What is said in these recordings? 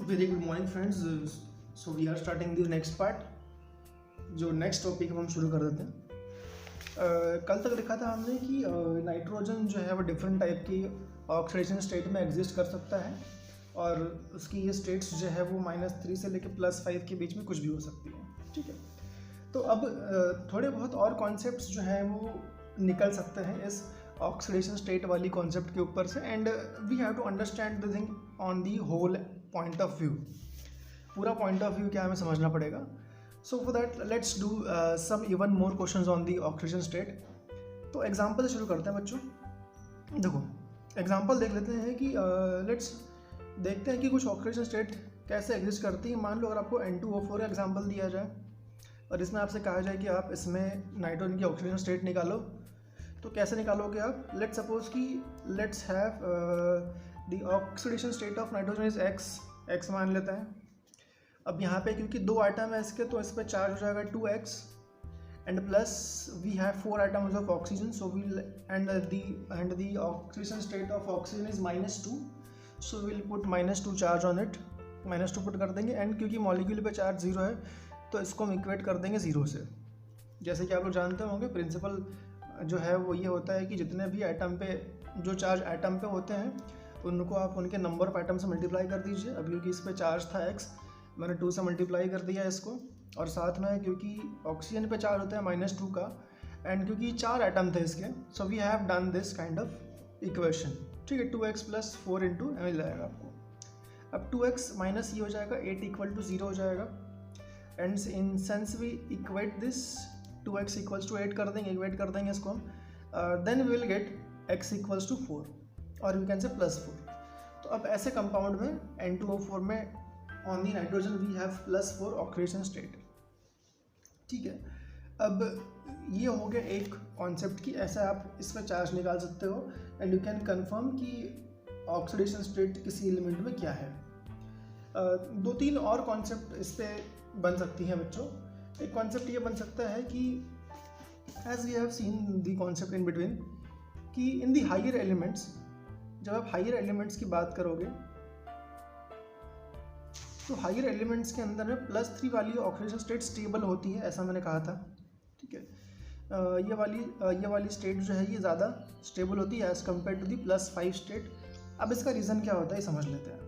Very good morning friends. So we are starting the next part. जो next topic हम शुरू कर देते हैं। कल तक लिखा था हमने कि नाइट्रोजन जो है वो डिफरेंट टाइप की ऑक्सीडेशन स्टेट में एग्जिस्ट कर सकता है और उसकी ये स्टेट्स जो है वो -3 से लेकर +5 के बीच में कुछ भी हो सकती है। ठीक है, तो अब थोड़े बहुत और कॉन्सेप्ट्स जो हैं वो निकल सकते हैं इस ऑक्सीडेशन स्टेट वाली कॉन्सेप्ट के ऊपर से, and we have to understand the thing on the whole point of view. पूरा पॉइंट ऑफ व्यू क्या हमें समझना पड़ेगा। So for that let's do some even more questions on the oxidation state. तो एग्जांपल से शुरू करते हैं बच्चों। देखो एग्जांपल देख लेते हैं कि लेट्स देखते हैं कि कुछ ऑक्सीडेशन स्टेट कैसे एग्जिस्ट करती है। मान लो अगर आपको N2O4 का एग्जांपल दिया जाए और इसमें आपसे कहा जाए कि आप इसमें नाइट्रोजन की ऑक्सीडेशन स्टेट निकालो, तो कैसे निकालोगे आप। लेट्स सपोज कि let's have the oxidation state of nitrogen is x मान लेते हैं। अब यहाँ पे क्योंकि 2 आइटम है इसके, तो इस पर चार्ज हो जाएगा 2x and plus we have 4 items of oxygen, so will and the oxidation state of oxygen is -2, so will put -2 charge on it. -2 put कर देंगे एंड क्योंकि मॉलिक्यूल पे चार्ज 0 है तो इसको हम इक्वेट कर देंगे 0 से। जैसे कि आप लोग जानते होंगे प्रिंसिपल जो है वो ये होता है कि जितने भी आइटम पे जो चार्ज आइटम पे होते हैं उनको आप उनके नंबर ऑफ आइटम से मल्टीप्लाई कर दीजिए। अब क्योंकि इस पे चार्ज था x, मैंने 2 से मल्टीप्लाई कर दिया इसको, और साथ में क्योंकि ऑक्सीजन पे चार्ज होता है -2 का, एंड क्योंकि 4 आइटम थे इसके, so we have done this kind of equation. ठीक है, 2x + 4 × मिल जाएगा आपको। अब 2x माइनस ये हो जाएगा 8 = 0 हो जाएगा, and in sense we equate this 2x = 8 कर देंगे, इक्वेट कर देंगे इसको हम, then we will get x = 4 और यू कैन से +4। तो अब ऐसे कंपाउंड में N2O4 में on the nitrogen we have +4 oxidation state. ठीक है, अब ये हो गया एक कॉन्सेप्ट कि ऐसे आप इस पर चार्ज निकाल सकते हो एंड यू कैन कंफर्म कि ऑक्सीडेशन स्टेट किसी एलिमेंट में क्या है। 2-3 और कॉन्सेप्ट इस पर बन सकती हैं बच्चों। एक कॉन्सेप्ट ये बन सकता है कि as we have seen the concept in between कि इन दी हायर एलिमेंट्स, जब आप हायर एलिमेंट्स की बात करोगे तो हायर एलिमेंट्स के अंदर में +3 वाली ऑक्सीडेशन स्टेट स्टेबल होती है, ऐसा मैंने कहा था। ठीक है, ये वाली स्टेट जो है ये ज़्यादा स्टेबल होती है as compare to the +5 state. अब इसका रीज़न क्या होता है ये समझ लेते हैं।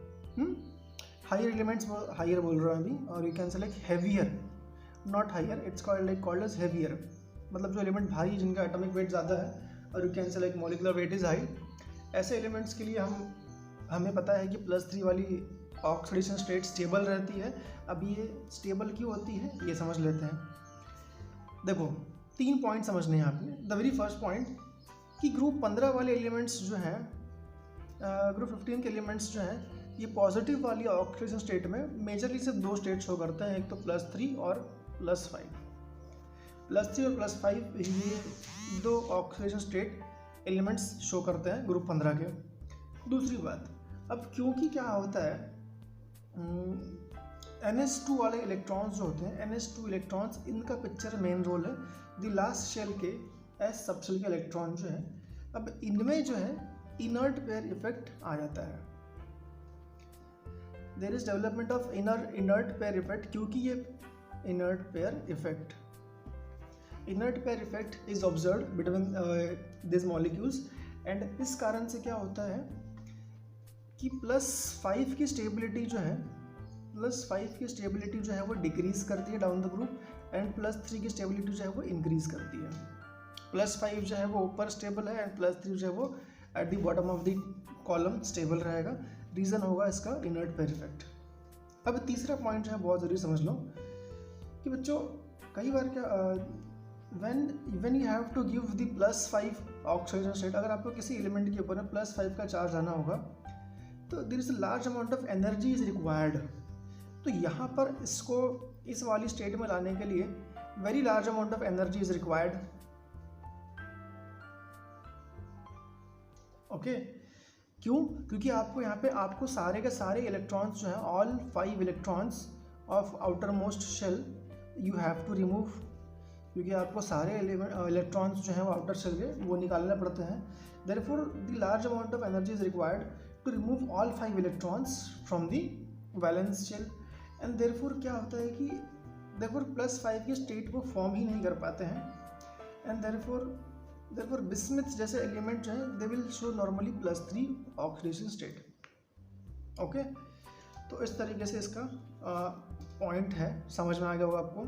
हायर एलिमेंट्स हायर बोल रहा हूँ अभी, और you can say like heavier, not higher, it's called as heavier, मतलब जो एलिमेंट भारी जिनका एटॉमिक वेट ज़्यादा है, और you can say like molecular weight is high. ऐसे एलिमेंट्स के लिए हमें पता है कि +3 वाली ऑक्सीडेशन स्टेट स्टेबल रहती है। अब ये स्टेबल क्यों होती है ये समझ लेते हैं। देखो 3 पॉइंट समझने हैं आपने। द वेरी फर्स्ट पॉइंट कि ग्रुप 15 वाले एलिमेंट्स जो हैं, ग्रुप 15 के एलिमेंट्स जो हैं, ये पॉजिटिव वाली ऑक्सीडेशन स्टेट में मेजरली सिर्फ 2 स्टेट शो करते हैं, एक तो +3 और +5। +3 और +5 ये 2 ऑक्सीडेशन स्टेट एलिमेंट्स शो करते हैं ग्रुप 15 के। दूसरी बात, अब क्योंकि क्या होता है NH2 वाले इलेक्ट्रॉन्स जो होते हैं, NH2 इलेक्ट्रॉन्स, इनका पिक्चर मेन रोल है द लास्ट शेल के S सबशेल के इलेक्ट्रॉन जो है। अब इनमें जो है इनर्ट पेयर इफेक्ट आ जाता है। There is development of inert pair effect, क्योंकि ये inert pair effect is observed between this molecules, and इस कारण से क्या होता है कि +5 की स्टेबिलिटी जो है वो डिक्रीज करती है डाउन द ग्रुप, एंड +3 की स्टेबिलिटी जो है वो इंक्रीज करती है। +5 जो है वो ऊपर स्टेबल है एंड +3 जो है वो at the bottom of the column stable रहेगा। रीज़न होगा इसका इनर्ट पेयर इफेक्ट। अब तीसरा पॉइंट जो है बहुत ज़रूरी समझ लो कि बच्चों कई बार क्या when you have to give the +5 oxidation state, अगर आपको किसी एलिमेंट के ऊपर में +5 का चार्ज आना होगा तो there is a large amount of energy is required. तो यहाँ पर इसको इस वाली स्टेट में लाने के लिए very large amount of energy is required. Okay, क्यों? क्योंकि आपको यहाँ पे आपको सारे के सारे इलेक्ट्रॉन्स जो हैं, all 5 electrons of outer most shell you have to remove, क्योंकि आपको सारे इलेक्ट्रॉन्स जो हैं वो आउटर शेल के वो निकालने पड़ते हैं। Therefore the large amount of energy is required to remove all 5 electrons from the valence shell, and therefore क्या होता है कि देयरफॉर +5 के स्टेट को फॉर्म ही नहीं कर पाते हैं, एंड देयरफॉर बिस्मथ जैसे एलिमेंट जो है they will show normally +3 oxidation state. Okay, तो इस तरीके से इसका पॉइंट है, समझ में आ गया होगा आपको।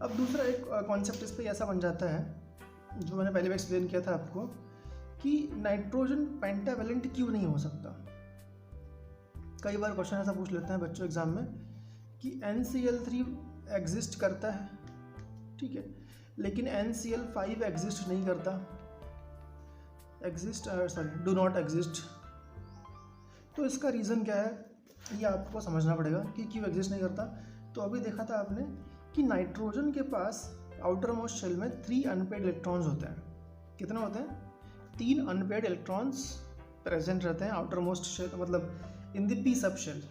अब दूसरा एक कॉन्सेप्ट इस पर ऐसा बन जाता है जो मैंने पहले भी एक्सप्लेन किया था आपको कि नाइट्रोजन पेंटावेलेंट क्यों नहीं हो सकता। कई बार क्वेश्चन ऐसा पूछ लेते हैं बच्चों एग्जाम में कि NCl3 एग्जिस्ट करता है, ठीक है, लेकिन NCl5 एग्जिस्ट नहीं करता, डू नॉट एग्जिस्ट। तो इसका रीज़न क्या है ये आपको समझना पड़ेगा कि क्यों एग्जिस्ट नहीं करता। तो अभी देखा था आपने कि नाइट्रोजन के पास आउटर मोस्ट शेल में 3 अनपेयर्ड इलेक्ट्रॉन्स होते हैं। कितना होते हैं? 3 अनपेयर्ड इलेक्ट्रॉन्स प्रेजेंट रहते हैं आउटर मोस्ट शेल, मतलब in the p sub shell.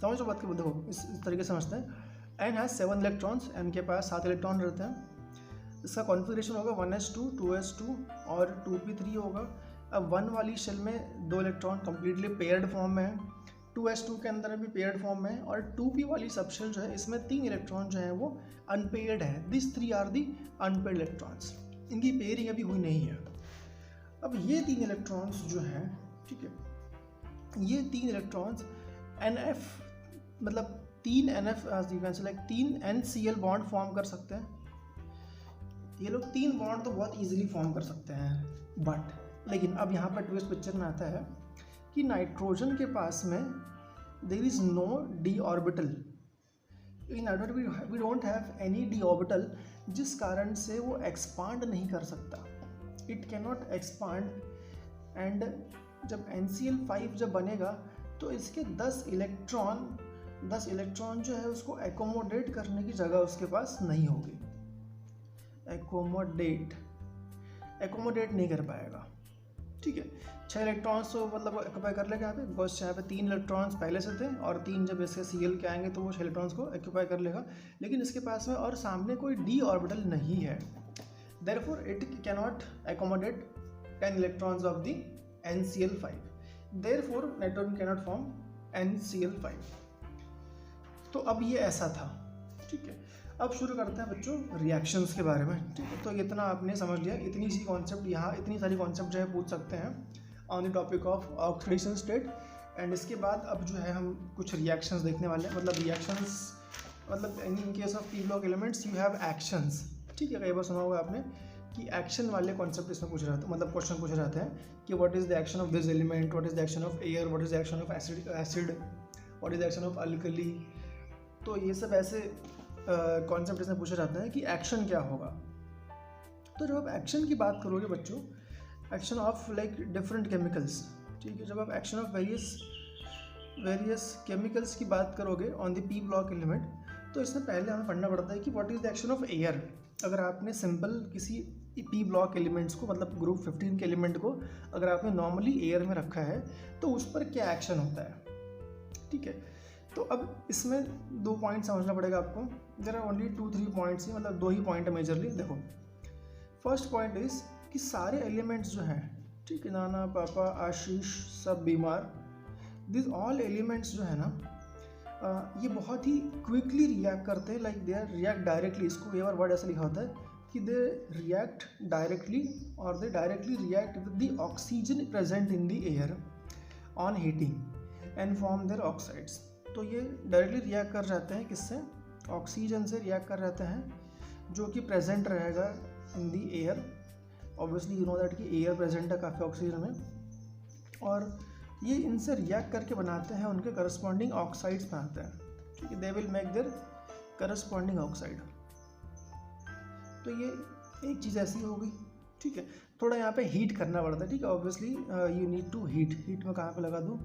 समझ लो बात की, देखो इस तरीके से समझते हैं। एन हैज 7 इलेक्ट्रॉन्स, एन के पास 7 इलेक्ट्रॉन रहते हैं। इसका कॉन्फ़िगरेशन होगा 1s2 2s2 और 2p3 होगा। अब 1 वाली शेल में 2 इलेक्ट्रॉन कंप्लीटली पेयर्ड फॉर्म में है, 2s2 के अंदर भी पेयर्ड फॉर्म में है, और 2p वाली सब शेल जो है इसमें 3 इलेक्ट्रॉन जो है वो अनपेयर्ड है। This 3 are the unpaired electrons, इनकी पेयरिंग अभी हुई नहीं है। अब ये 3 इलेक्ट्रॉन्स जो हैं, ठीक है, ये 3 इलेक्ट्रॉन्स NF मतलब 3 NF like 3 NCl bond form कर सकते हैं। ये लोग 3 बॉन्ड तो बहुत इजीली फॉर्म कर सकते हैं, बट लेकिन अब यहाँ पर ट्विस्ट पिक्चर में आता है कि नाइट्रोजन के पास में there is no d orbital. In nitrogen we don't have any d orbital, जिस कारण से वो एक्सपांड नहीं कर सकता। इट कैनॉट एक्सपांड, एंड जब NCl5 जब बनेगा तो इसके 10 इलेक्ट्रॉन जो है उसको एकोमोडेट करने की जगह उसके पास नहीं होगी। एकोमोडेट नहीं कर पाएगा, ठीक है। 6 इलेक्ट्रॉन्स तो मतलब ऑक्यूपाई कर लेगा यहाँ पे, बिकॉज यहाँ पे 3 इलेक्ट्रॉन्स पहले से थे और 3 जब इसके Cl के आएंगे तो वो 6 इलेक्ट्रॉन्स को ऑक्यूपाई कर लेगा, लेकिन इसके पास में और सामने कोई d ऑर्बिटल नहीं है। Therefore it cannot accommodate 10 electrons of the NCl5. Therefore nitrogen cannot form NCl5. तो अब ये ऐसा था, ठीक है। अब शुरू करते हैं बच्चों रिएक्शंस के बारे में, ठीक है। तो इतना आपने समझ लिया, इतनी सी कॉन्सेप्ट यहाँ, इतनी सारी कॉन्सेप्ट जो है पूछ सकते हैं on the topic of oxidation state. And इसके बाद अब जो है हम कुछ रिएक्शंस देखने वाले हैं, मतलब रिएक्शंस मतलब इन case of P block elements you have actions, ठीक है। कई बार सुना होगा आपने कि एक्शन वाले कॉन्सेप्ट इसमें पूछ रहा था, मतलब क्वेश्चन पूछ रहते हैं कि what is the action of this element, what is the action of air, what is the action of acid, what is the action of alkali. तो ये सब ऐसे कॉन्सेप्ट इसमें पूछे जाते हैं कि एक्शन क्या होगा। तो जब आप एक्शन की बात करोगे बच्चों, action of like different chemicals, ठीक है, जब आप एक्शन ऑफ वेरियस केमिकल्स की बात करोगे on the P block element, तो इसमें पहले हमें पढ़ना पड़ता है कि what is the action of air. अगर आपने सिंपल किसी पी ब्लॉक एलिमेंट्स को, मतलब ग्रुप 15 के एलिमेंट को अगर आपने नॉर्मली एयर में रखा है तो उस पर क्या एक्शन होता है, ठीक है। तो अब इसमें 2 पॉइंट समझना पड़ेगा आपको। देयर आर ओनली 2-3 पॉइंट्स ही, मतलब 2 ही पॉइंट है मेजरली। देखो फर्स्ट पॉइंट इज कि सारे एलिमेंट्स जो हैं, ठीक है, नाना पापा आशीष सब बीमार, दिस ऑल एलिमेंट्स जो है ना ये बहुत ही क्विकली रिएक्ट करते हैं, like they are react directly. इसको ये वर्ड ऐसा लिखा होता है कि दे रिएक्ट डायरेक्टली और they directly react with the oxygen present in the air on heating and form their oxides. तो ये डायरेक्टली रिएक्ट कर जाते हैं, किससे? ऑक्सीजन से रिएक्ट कर जाते हैं जो कि प्रेजेंट रहेगा in the air. Obviously you know that कि एयर प्रेजेंट है काफ़ी ऑक्सीजन में, और ये इनसे रिएक्ट करके बनाते हैं उनके करस्पॉन्डिंग ऑक्साइड्स बनाते हैं, ठीक है। They will make their corresponding oxide. तो ये एक चीज़ ऐसी होगी, ठीक है। थोड़ा यहाँ पे हीट करना पड़ता है, ठीक है। Obviously you need to heat में कहाँ पे लगा दूँ,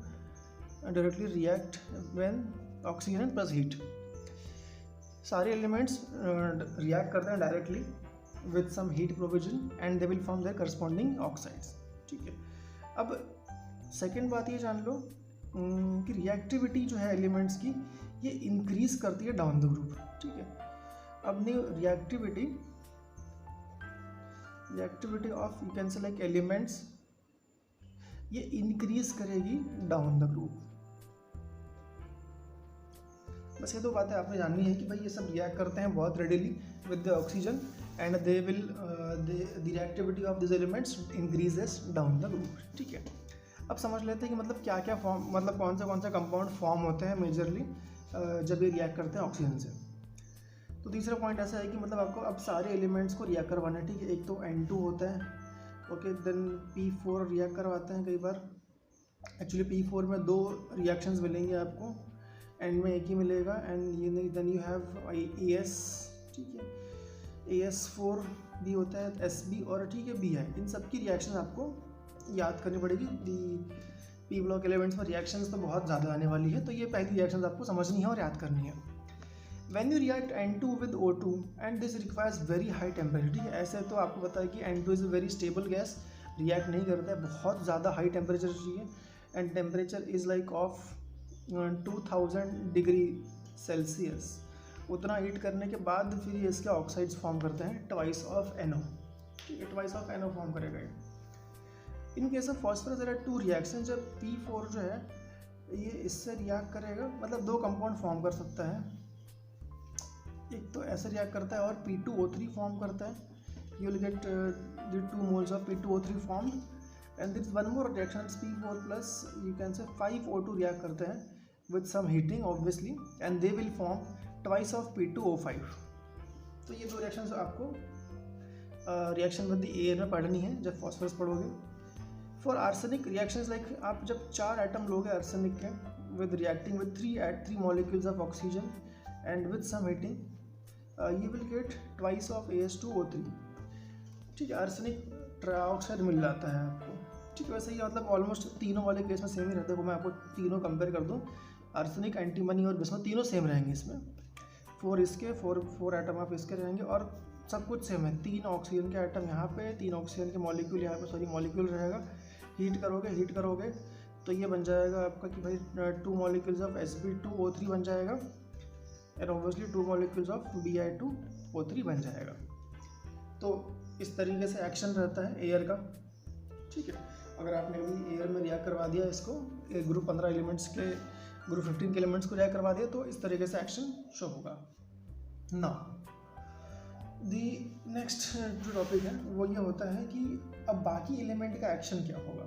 directly react when oxygen plus heat. सारे एलिमेंट्स रिएक्ट करते हैं directly with some heat provision and they will form their corresponding oxides, ठीक है। अब सेकेंड बात ये जान लो कि रिएक्टिविटी जो है एलिमेंट्स की ये इंक्रीज करती है डाउन द ग्रुप, ठीक है। अब new reactivity of you can say like elements ये इंक्रीज करेगी डाउन द ग्रुप, बस ये दो बातें आपने जाननी है कि भाई ये सब रिएक्ट करते हैं बहुत readily with the oxygen and they will the reactivity of this elements increases down the group. ठीक है, अब समझ लेते हैं कि मतलब क्या क्या फॉर्म, मतलब कौन से कंपाउंड फॉर्म होते हैं मेजरली जब ये रिएक्ट करते हैं ऑक्सीजन से। तो तीसरा पॉइंट ऐसा है कि मतलब आपको अब सारे एलिमेंट्स को रिएक्ट करवाना है। ठीक है, एक तो N2 होता है, ओके, देन P4 रिएक्ट करवाते हैं कई बार। एक्चुअली P4 में 2 रिएक्शंस मिलेंगे आपको, एंड में एक ही मिलेगा, एंड ये नहीं, देन यू हैव AS। ठीक है, AS4 भी होता है, SB और ठीक है B है। इन सब की रिएक्शन आपको याद करनी पड़ेगी। दी P ब्लॉक एलिमेंट्स में रिएक्शंस तो बहुत ज़्यादा आने वाली है, तो ये पहली रिएक्शंस आपको समझनी है और याद करनी है। When you react N2 with O2 and this requires very high temperature, ठीक है, ऐसे तो आपको पता है कि N2 is a very stable gas, react नहीं करता है, बहुत ज़्यादा हाई टेम्परेचर चाहिए, and temperature is like of 2000 degree Celsius. उतना हीट करने के बाद फिर ये इसके ऑक्साइड्स फॉर्म करते हैं, ट्वाइस ऑफ NO। ठीक है, ट्वाइस ऑफ NO फॉर्म करेगा ये। In case of phosphorus there are 2 reaction. जब P4 जो है ये इससे रिएक्ट करेगा, मतलब 2 कंपाउंड फॉर्म कर सकता है, एक तो ऐसे रिएक्ट करता है और P2O3 फॉर्म करता है, you will get the 2 moles of P2O3 formed, and there is one more reaction P4 plus you can say 5O2 react करते हैं with some heating obviously, and they will form twice of P2O5। तो ये 2 reactions आपको reaction with the air में पढ़नी है जब phosphorus पढ़ोगे। फॉर आर्सेनिक रिएक्शंस लाइक आप जब 4 एटम लोगे आर्सेनिक के with reacting with 3 molecules of oxygen and with some heating, you will get twice of AS2O3। ठीक है, आर्सेनिक ट्राइऑक्साइड मिल जाता है आपको। ठीक है, वैसे ही मतलब ऑलमोस्ट तीनों वाले केस में सेम ही रहता है। मैं आपको तीनों कंपेयर कर दूं, आर्सेनिक, एंटीमनी और बिस्मथ तीनों सेम रहेंगे इसमें। 4 इसके, 4 एटम आप इसके रहेंगे और सब कुछ सेम है। 3 ऑक्सीजन के एटम यहाँ पे, 3 ऑक्सीजन के मॉलिक्यूल यहाँ पे, मॉलिक्यूल रहेगा। हीट करोगे तो ये बन जाएगा आपका कि भाई 2 मॉलिक्यूल्स ऑफ Sb2O3 बन जाएगा, and obviously 2 molecules of Bi2O3 बन जाएगा। तो इस तरीके से एक्शन रहता है एयर का। ठीक है, अगर आपने अभी एयर में रिएक्ट करवा दिया इसको, एक ग्रुप 15 एलिमेंट्स के, ग्रुप 15 के एलिमेंट्स को रिएक्ट करवा दिया, तो इस तरीके से एक्शन शो होगा। नाउ दी नेक्स्ट जो टॉपिक है वो ये होता है कि अब बाकी एलिमेंट का एक्शन क्या होगा।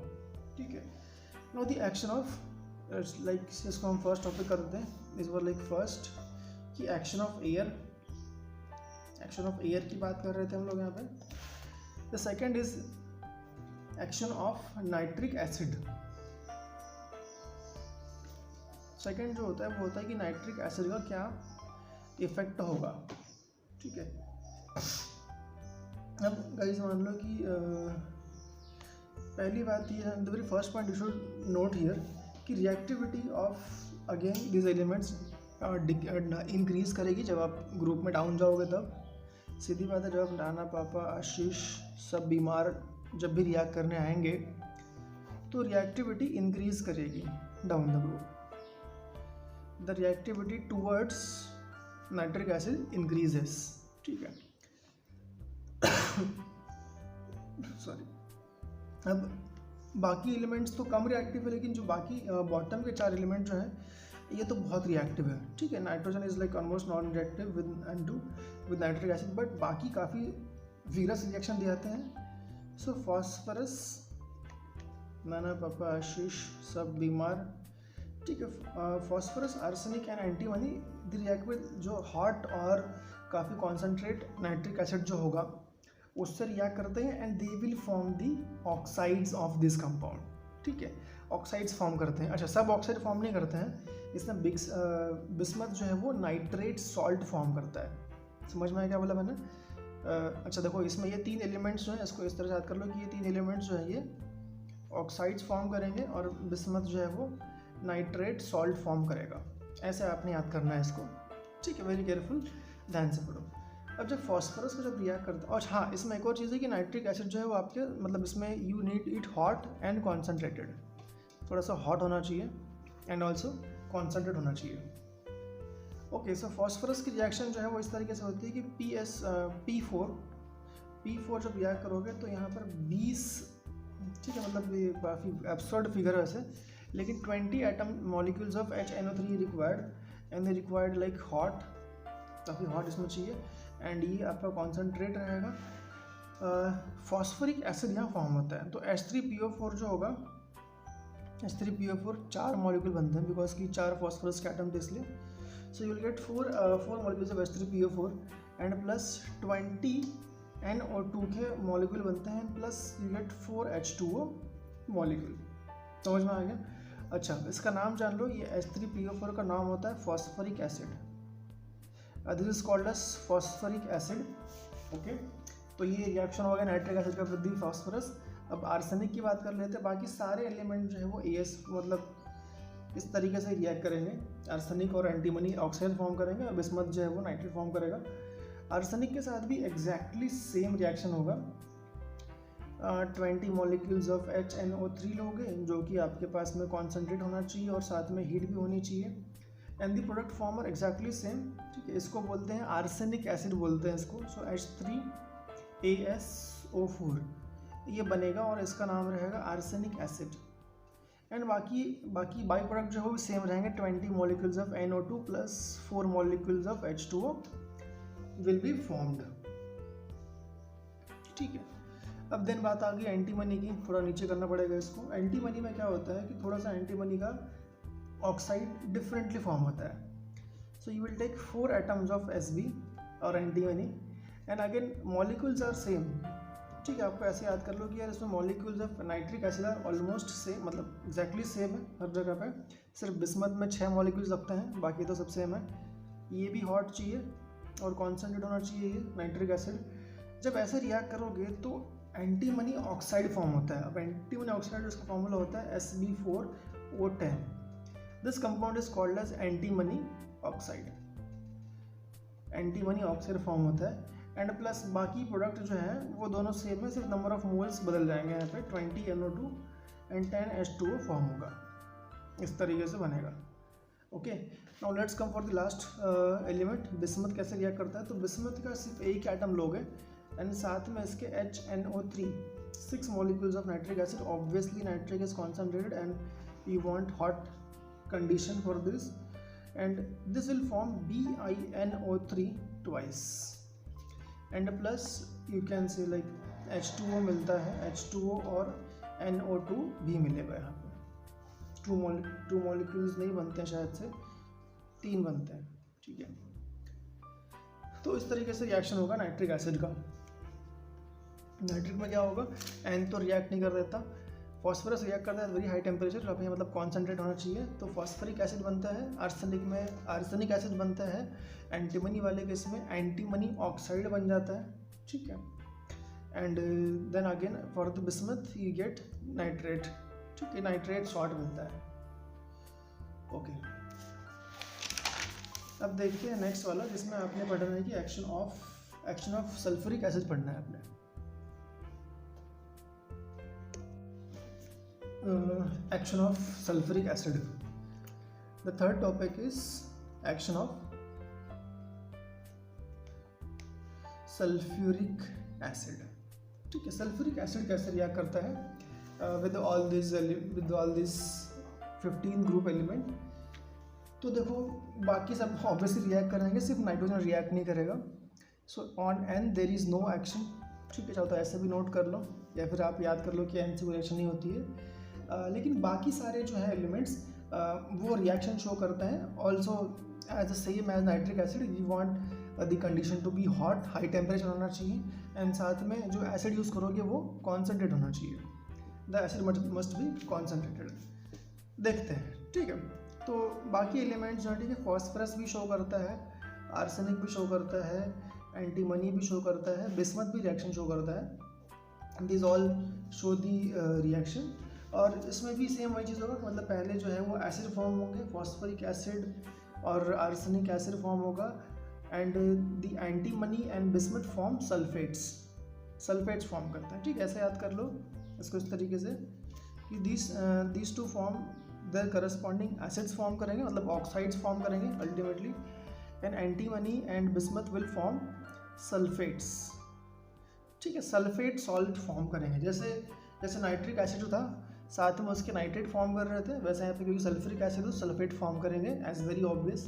ठीक है, now the action of like, इसको हम फर्स्ट टॉपिक कर देते हैं। इस बार लाइक फर्स्ट कि एक्शन ऑफ एयर की बात कर रहे थे हम लोग यहाँ पे। The second is action of nitric acid. Second जो होता है वो होता है कि नाइट्रिक एसिड का क्या इफेक्ट होगा। ठीक है, अब गाइस मान लो कि पहली बात ये, the very first point you should note here कि reactivity of again this elements increase करेगी जब आप ग्रुप में डाउन जाओगे। तब सीधी बात है, जब आप नाना, पापा, आशीष सब बीमार जब भी रिएक्ट करने आएंगे तो रिएक्टिविटी इंक्रीज करेगी down the group. The reactivity towards nitric acid increases. ठीक है, सॉरी। अब बाकी एलिमेंट्स तो कम रिएक्टिव है, लेकिन जो बाकी बॉटम के 4 एलिमेंट जो हैं ये तो बहुत रिएक्टिव है। ठीक है, nitrogen is like almost non reactive with N2 with nitric acid, but बाकी काफ़ी वीरस रिएक्शन दे जाते हैं। सो फॉस्फरस, नाना, पापा, आशीष सब बीमार। ठीक है, phosphorus, arsenic and antimony the react with जो हॉट और काफ़ी कॉन्सेंट्रेट नाइट्रिक एसिड जो होगा उससे रिएक्ट करते हैं, and they will form the oxides of this compound. ठीक है, ऑक्साइड्स फॉर्म करते हैं। अच्छा, सब ऑक्साइड फॉर्म नहीं करते हैं, इसमें बिस्मथ जो है वो नाइट्रेट सॉल्ट फॉर्म करता है। समझ में आया क्या बोला मैंने? अच्छा देखो, इसमें ये 3 एलिमेंट्स जो हैं, इसको इस तरह से याद कर लो कि ये 3 एलिमेंट्स जो हैं ये ऑक्साइड्स फॉर्म करेंगे और बिस्मथ जो है वो नाइट्रेट सॉल्ट फॉर्म करेगा। ऐसे आपने याद करना है इसको। ठीक है, वेरी केयरफुल, ध्यान से पढ़ो। अब जब फॉस्फरस को जब रिएक्ट करता है, और हाँ इसमें एक और चीज़ है कि नाइट्रिक एसिड जो है वो आपके मतलब इसमें you need it hot and concentrated, थोड़ा सा हॉट होना चाहिए एंड ऑल्सो कॉन्सेंट्रेट होना चाहिए। ओके, सो फॉस्फरस की रिएक्शन जो है वो इस तरीके से होती है कि P4 जब रिएक्ट करोगे तो यहाँ पर 20, ठीक है, मतलब ये काफ़ी एब्सर्ड फिगर है वैसे, लेकिन 20 atom molecules of HNO3 required and they required like hot, काफ़ी हॉट इसमें चाहिए। एंड ये आपका कॉन्सेंट्रेट रहेगा। फॉस्फोरिक एसिड यहाँ फॉर्म होता है, तो H3PO4 जो होगा, H3PO4 4 मॉलिक्यूल बनते हैं बिकॉज की 4 फॉस्फोरस के एटम थे इसलिए। सो you will gate 4 molecules of H3PO4 and plus 20 NO2 के मॉलिक्यूल बनते हैं, plus you get 4 H2O molecule. समझ में आ गया? अच्छा, इसका नाम जान लो, ये H3PO4 का नाम होता है phosphoric acid. This is called as phosphoric acid. Okay, तो ये रिएक्शन हो गया नाइट्रिक एसिड का वृद्धि फास्फोरस। अब आर्सेनिक की बात कर लेते हैं। बाकी सारे एलिमेंट जो है वो AS मतलब इस तरीके से रिएक्ट करेंगे। आर्सेनिक और एंटीमनी ऑक्साइड फॉर्म करेंगे, और बिस्मथ जो है वो नाइट्रेट फॉर्म करेगा। आर्सेनिक के साथ भी एग्जैक्टली सेम रिएक्शन होगा। 20 मॉलिक्यूल्स ऑफ HNO3 लोगे, जो कि आपके पास में कॉन्सेंट्रेट होना चाहिए और साथ में हीट भी होनी चाहिए। And the product form are exactly same. ठीक है, इसको बोलते हैं आर्सेनिक एसिड बोलते हैं इसको। सो H3ASO4 ये बनेगा और इसका नाम रहेगा आर्सेनिक एसिड। एंड बाकी बाई प्रोडक्ट जो है वो सेम रहेंगे। 20 molecules of NO2 plus 4 molecules of H2O will be formed. ठीक है, अब देन बात आ गई एंटीमनी की। थोड़ा नीचे करना पड़ेगा इसको। एंटीमनी में क्या होता है कि थोड़ा सा एंटीमनी का ऑक्साइड डिफरेंटली फॉर्म होता है। So you will take 4 atoms of Sb और antimony, and again molecules are same. ठीक है, आपको ऐसे याद कर लो कि यार इसमें molecules of nitric acid are almost same, मतलब एग्जैक्टली सेम है हर जगह पे। सिर्फ बिस्मथ में 6 मॉलिक्यूल्स लगते हैं, बाकी तो सब सेम है। ये भी हॉट चाहिए और कॉन्सेंट्रेट होना चाहिए ये नाइट्रिक एसिड। जब ऐसे रिएक्ट करोगे तो एंटीमनी ऑक्साइड फॉर्म होता है। अब एंटीमनी ऑक्साइड उसका फॉर्मूला होता है Sb4O10। This compound is called as antimony oxide. Antimony oxide form होता है। एंड प्लस बाकी प्रोडक्ट जो है वो दोनों सेम है, सिर्फ नंबर ऑफ मोल्स बदल जाएंगे। यहाँ पे 20 NO2 एंड 10 H2O फॉर्म होगा, इस तरीके से बनेगा। Okay, now let's come for the last element. Bismuth कैसे रिएक्ट करता है? तो बिस्मथ का सिर्फ एक एटम लोगे एंड साथ में इसके HNO3 6 molecules of nitric acid. Obviously nitric is concentrated and you want hot condition for this, and this will form BiNO3 twice. And plus you can say like H2O मिलता है, H2O और NO2 भी मिलेगा यहाँ पे। 2 molecules नहीं बनते हैं, शायद से 3 बनते हैं। ठीक है, तो इस तरीके से रिएक्शन होगा नाइट्रिक एसिड का। नाइट्रिक में क्या होगा, एन तो रिएक्ट नहीं कर देता, फॉस्फोरस रिएक्ट करता है वेरी हाई टेम्परेचर, अभी मतलब कॉन्सेंट्रेट होना चाहिए, तो फॉस्फोरिक एसिड बनता है। आर्सेनिक में आर्सेनिक एसिड बनता है। एंटीमनी वाले केस में एंटीमनी ऑक्साइड बन जाता है। ठीक है, and then again for the bismuth you get nitrate. ठीक है, नाइट्रेट सॉल्ट मिलता है। ओके, अब देखते हैं नेक्स्ट वाला, जिसमें आपने पढ़ना है कि एक्शन ऑफ सल्फ्यूरिक एसिड पढ़ना है आपने। Action of sulfuric acid. The third topic is action of sulfuric acid. ठीक है, सल्फ्यूरिक एसिड कैसे रिएक्ट करता है with all these 15 group element. तो देखो बाकी सब ऑब्वियसली रिएक्ट करेंगे, सिर्फ नाइट्रोजन रिएक्ट नहीं करेगा। So on N there is no action. ठीक है, चाहो तो ऐसे भी नोट कर लो या फिर आप याद कर लो कि एन से कोई रिएक्शन नहीं होती है। लेकिन बाकी सारे जो है एलिमेंट्स वो रिएक्शन शो करते हैं। Also as the same as nitric acid you want the condition to be hot, high temperature होना चाहिए, एंड साथ में जो एसिड यूज़ करोगे वो कॉन्सेंट्रेट होना चाहिए। The acid must be concentrated. देखते हैं। ठीक है, तो बाकी एलिमेंट्स जो है, ठीक है, फॉस्फोरस भी शो करता है, आर्सेनिक भी शो करता है, एंटीमनी भी शो करता है, बिस्मथ भी रिएक्शन शो करता है। This all show the reaction. और इसमें भी सेम वही चीज़ होगा, मतलब पहले जो है वो एसिड फॉर्म होंगे, फॉस्फोरिक एसिड और आर्सेनिक एसिड फॉर्म होगा, and the antimony and bismuth form sulphates form करते हैं। ठीक, ऐसे याद कर लो इसको इस तरीके से कि this two form their corresponding acids form करेंगे, मतलब ऑक्साइड्स फॉर्म करेंगे ultimately, and antimony and bismuth will form sulphates. ठीक है, सल्फेट सॉल्ट फॉर्म करेंगे। जैसे नाइट्रिक एसिड था, साथ में उसके नाइट्रेट फॉर्म कर रहे थे, वैसे यहाँ पे क्योंकि सल्फ्यूरिक एसिड तो सल्फेट फॉर्म करेंगे, एज वेरी ऑब्वियस।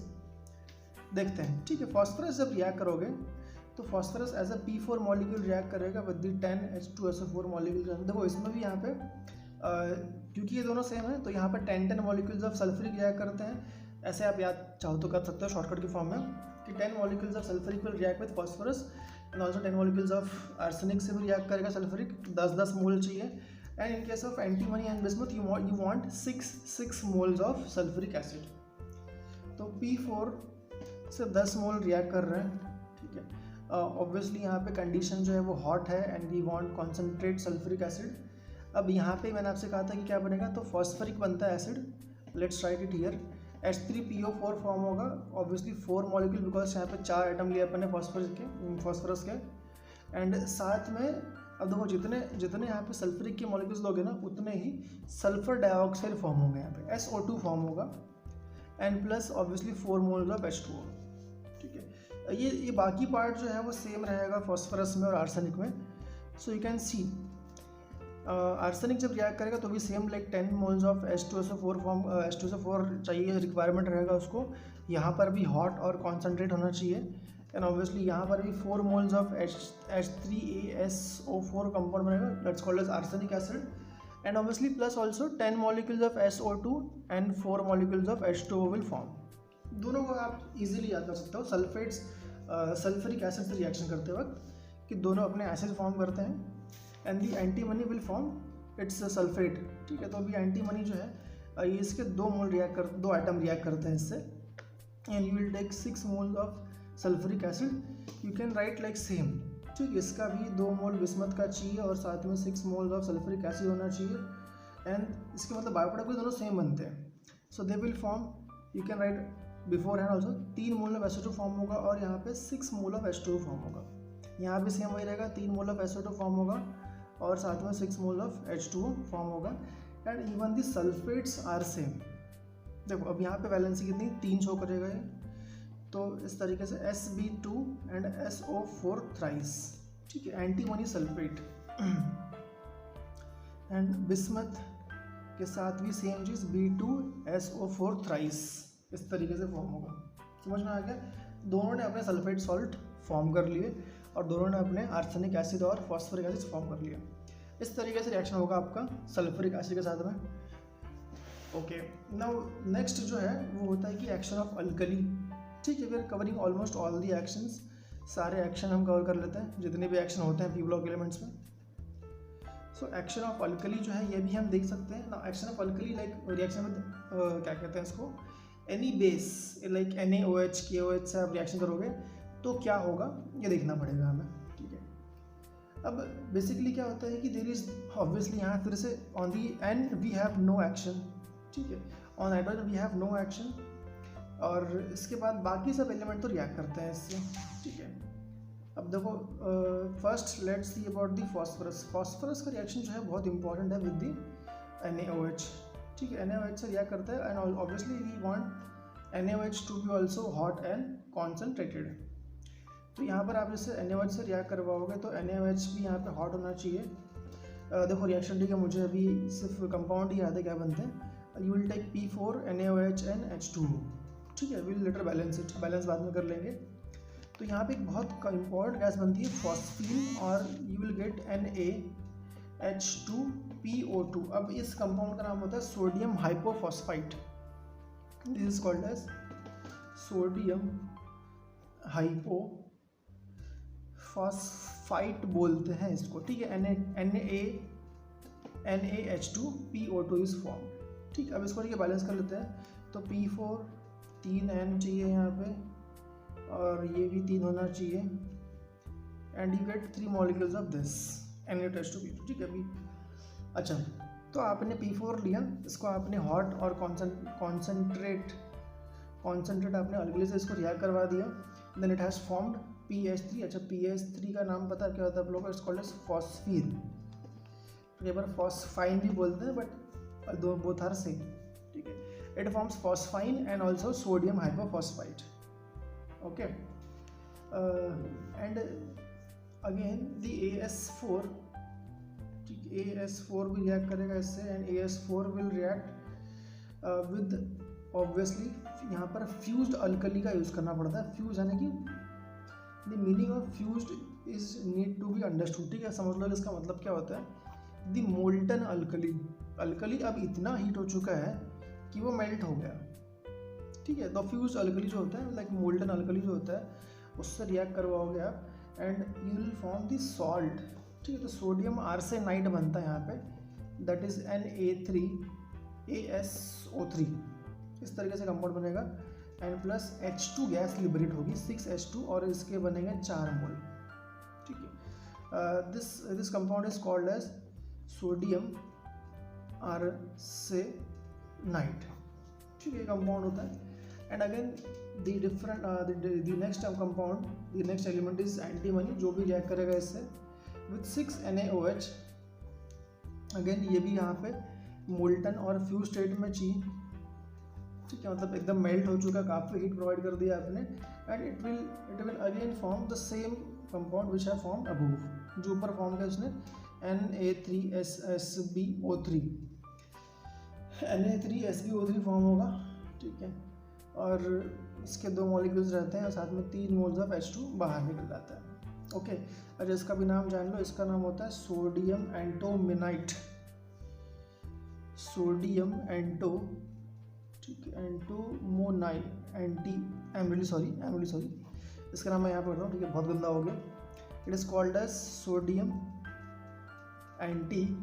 देखते हैं, ठीक है। फॉस्फरस जब रिएक्ट करोगे तो phosphorus as a P4 molecule react करेगा विद द 10H2SO4 मॉलिक्यूल। देखो इसमें भी यहाँ पे क्योंकि ये दोनों सेम है तो यहाँ पर 10 मॉलिक्यूल्स ऑफ सल्फ्यूरिक रिएक्ट करते हैं। ऐसे आप याद चाहो तो कर सकते हो शॉर्टकट की फॉर्म में कि 10 molecules of sulphuric will react with phosphorus and also 10 molecules of arsenic से भी रिएक्ट करेगा सल्फ्यूरिक, 10-10 मोल चाहिए। And in case of antimony and bismuth you want 6 moles of sulphuric acid. तो P4 से 10 मोल रिएक्ट कर रहे हैं, ठीक है। ऑब्वियसली यहाँ पे कंडीशन जो है वो हॉट है and we want concentrate sulphuric acid. अब यहाँ पे मैंने आपसे कहा था कि क्या बनेगा, तो फॉस्फरिक बनता है acid. Let's write it here, H3PO4 form होगा, ऑब्वियसली 4 मॉलिक्यूल बिकॉज यहाँ पे 4 एटम लिए अपन ने फॉस्फरस के। एंड साथ में अब देखो जितने यहाँ पे सल्फ्यूरिक के मॉलिक्यूल्स लोगे ना उतने ही सल्फर डाइऑक्साइड फॉर्म होंगे, यहाँ पे SO2 फॉर्म होगा and plus obviously 4 moles of H2O, ठीक है। ये बाकी पार्ट जो है वो सेम रहेगा फॉस्फरस में और आर्सेनिक में। So you can see arsenic जब रिएक्ट करेगा तो भी same like 10 moles of H2SO4 form H2SO4 चाहिए, रिक्वायरमेंट रहेगा उसको। यहाँ पर भी हॉट और कॉन्सेंट्रेट होना चाहिए एंड ऑब्वियसली यहाँ पर भी 4 मोल्स ऑफ H3ASO4 कंपाउंड बनेगा, that's called as arsenic acid. And obviously plus also 10 molecules of SO2 and 4 molecules of H2O will form. दोनों को आप इजीली याद कर सकते हो सल्फेट्स सल्फ्यूरिक एसिड से रिएक्शन करते वक्त कि दोनों अपने एसिड फॉर्म करते हैं and the antimony will form its sulphate, ठीक है। तो अभी एंटीमनी जो है ये इसके 2 एटम रिएक्ट करते हैं इससे and you will take 6 moles of sulphuric acid. You can write like same, ठीक है। इसका भी 2 मोल बिस्मथ का चाहिए और साथ में 6 मोल्स ऑफ सल्फ्यूरिक एसिड होना चाहिए एंड इसके मतलब बायोप्रोडक्ट भी दोनों सेम बनते हैं। So they will form, you can write beforehand also 3 mole of SO2 form होगा और यहाँ पे 6 मोल ऑफ H2O फॉर्म होगा। यहाँ भी सेम वही रहेगा, 3 मोल ऑफ SO2 फॉर्म होगा और साथ में 6 मोल ऑफ H2O फॉर्म होगा and even the sulphates are same. देखो अब यहाँ पे वैलेंसी कितनी 3 शो करेगा ये, तो इस तरीके से Sb2 एंड SO4 थ्राइस, ठीक है। एंटीमनी सल्फेट एंड बिस्मथ के साथ भी सेम चीज़ B2SO4 थ्राइस, इस तरीके से फॉर्म होगा। समझ में आ गया? दोनों ने अपने सल्फेट सॉल्ट फॉर्म कर लिए और दोनों ने अपने आर्सेनिक एसिड और फॉस्फोरिक एसिड फॉर्म कर लिया। इस तरीके से रिएक्शन होगा आपका सल्फ्यूरिक एसिड के साथ में। ओके, नाउ नेक्स्ट जो है वो होता है कि एक्शन ऑफ अल्कली, ठीक है। We are covering almost all the actions, सारे एक्शन हम कवर कर लेते हैं जितने भी एक्शन होते हैं पी ब्लॉक एलिमेंट्स में। सो एक्शन ऑफ अल्कली जो है ये भी हम देख सकते हैं ना। Action of alkali like reaction में क्या कहते हैं इसको, any base like NaOH KOH से आप रिएक्शन करोगे तो क्या होगा ये देखना पड़ेगा हमें, ठीक है। अब बेसिकली क्या होता है कि देयर इज ऑब्वियसली यहाँ फिर से on the and we have no action, ठीक है। On hydrogen we have no action और इसके बाद बाकी सब एलिमेंट तो रिएक्ट करते हैं इससे, ठीक है। अब देखो first let's see about the phosphorus. Phosphorus का रिएक्शन जो है बहुत इंपॉर्टेंट है विद दी NaOH, ठीक है। NaOH से रिएक्ट करता है and obviously we want NaOH to be also hot and concentrated. तो यहाँ पर आप जैसे NaOH से रिएक्ट करवाओगे तो NaOH भी यहाँ पे हॉट होना चाहिए। देखो रिएक्शन, ठीक है, मुझे अभी सिर्फ कंपाउंड ही याद है क्या बनते हैं। You will take P4 NaOH and H2O, ठीक है। Will later balance it, balance बाद में कर लेंगे। तो यहाँ पे एक बहुत इंपॉर्टेंट गैस बनती है फॉस्फीन और यू विल गेट NaH2PO2। अब इस कंपाउंड का नाम होता है sodium hypophosphite, this is called as sodium hypophosphite बोलते हैं इसको, ठीक है। NaH2PO2 इज फॉर्म, ठीक। अब इसको ठीक है बैलेंस कर लेते हैं। तो P4 3 N चाहिए यहाँ पे और ये भी 3 होना चाहिए and you get 3 molecules of this NaH2PO2, ठीक है। अभी अच्छा, तो आपने P4 लिया, इसको आपने हॉट और कॉन्सेंट्रेट आपने अल्कली से इसको रिएक्ट करवा दिया, then it has formed PH3। अच्छा, PH3 का नाम पता क्या होता है आप लोगों को, इट्स कॉल्ड एज फॉस्फीन, कई बार फॉस्फाइन भी बोलते हैं बट बोथ आर सेम, ठीक है। It forms phosphine and also sodium hypophosphite, okay. And again the AS4, ठीक, AS4 भी रिएक्ट करेगा इससे and AS4 will react with obviously यहाँ पर फ्यूज्ड अल्कली का यूज़ करना पड़ता है। फ्यूज यानी कि the meaning of fused is need to be understood. ठीक है, समझ लो इसका मतलब क्या होता है। द मोल्टन अल्कली, अल्कली अब इतना हीट हो चुका है कि वो मेल्ट हो गया। ठीक है, तो फ्यूज्ड अल्कली जो होता है लाइक मोल्टन अल्कली जो होता है उससे रिएक्ट करवाओगे आप and you will form the salt. ठीक है, तो सोडियम आर्सेनाइड बनता है यहाँ पे, दैट इज Na3ASO3। इस तरीके से कंपाउंड बनेगा and plus H2 gas liberate होगी 6H2 और इसके बनेंगे 4 मोल। ठीक है, this compound is called as sodium arsenide. ठीक है, कंपाउंड होता है। And again the next compound, the next element is antimony, जो भी रिएक्ट करेगा इससे विथ 6 NaOH। अगेन ये भी यहाँ पे मोल्टन और फ्यूज स्टेट में चाहिए। ठीक है, मतलब एकदम मेल्ट हो चुका, काफ़ी हीट प्रोवाइड कर दिया आपने and it will again form the same compound which है फॉर्म अबूव, जो ऊपर फॉर्म किया उसने Na3SSBO3। Na3SBO3 फॉर्म होगा। ठीक है, और इसके 2 मॉलिक्यूल्स रहते हैं और साथ में 3 मोल्स ऑफ H2 बाहर निकल जाता है। ओके, और इसका भी नाम जान लो, इसका नाम होता है सोडियम एंटोमिनाइट। सोडियम एंटो, ठीक है, एंटोमोनाइट, आई एम रियली सॉरी, इसका नाम मैं यहाँ पर पढ़ रहा हूँ। ठीक है, बहुत गंदा हो गया। It is called as sodium antimonite.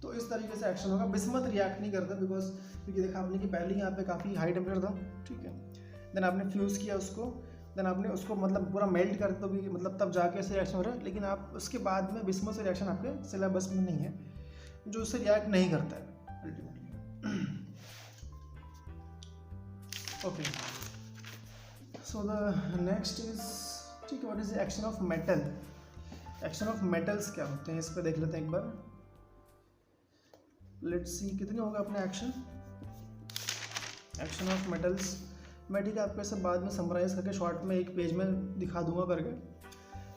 तो इस तरीके से एक्शन होगा। बिस्मथ रिएक्ट नहीं करता बिकॉज, क्योंकि देखा आपने कि पहले यहाँ पे काफ़ी हाई टेम्परेचर था। ठीक है, देन आपने फ्यूज़ किया उसको, देन आपने उसको मतलब पूरा मेल्ट कर, तो भी मतलब तब जाके ऐसे रिएक्शन हो रहा है। लेकिन आप उसके बाद में बिस्मथ से रिएक्शन आपके सिलेबस में नहीं है, जो उससे रिएक्ट नहीं करता है ultimately. Okay, so the next is, ठीक है, what is the action of metal. Action of metals क्या होते हैं इस पर देख लेते हैं एक बार। लेट्स सी कितने होगा अपने एक्शन ऑफ मेटल्स। मैं ठीक है आपको इसे बाद में समराइज करके शॉर्ट में एक पेज में दिखा दूंगा करके,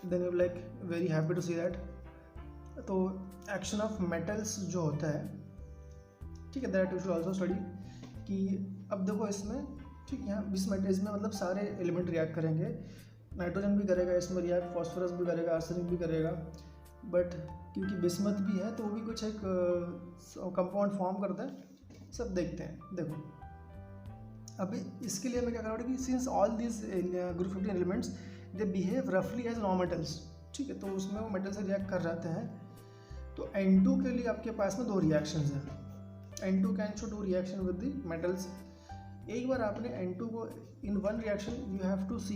then you like very happy to see that. तो एक्शन ऑफ मेटल्स जो होता है, ठीक है, that you should also study. कि अब देखो इसमें, ठीक है, यहाँ इस मेटल्स में मतलब सारे एलिमेंट रिएक्ट करेंगे। नाइट्रोजन भी करेगा इसमें रिएक्ट, फॉस्फोरस भी करेगा, आर्सेनिक भी करेगा, बट क्योंकि बिस्मथ भी है तो वो भी कुछ एक कंपाउंड फॉर्म करता है। सब देखते हैं। देखो अभी इसके लिए मैं क्या कर रहा हूँ कि since all this group 15 elements they behave रफली एज नॉन मेटल्स। ठीक है, तो उसमें वो मेटल से रिएक्ट कर जाते हैं। तो N2 के लिए आपके पास में 2 रिएक्शंस हैं। N2 can show 2 reaction with the metals. एक बार आपने N2 को in one reaction you have to see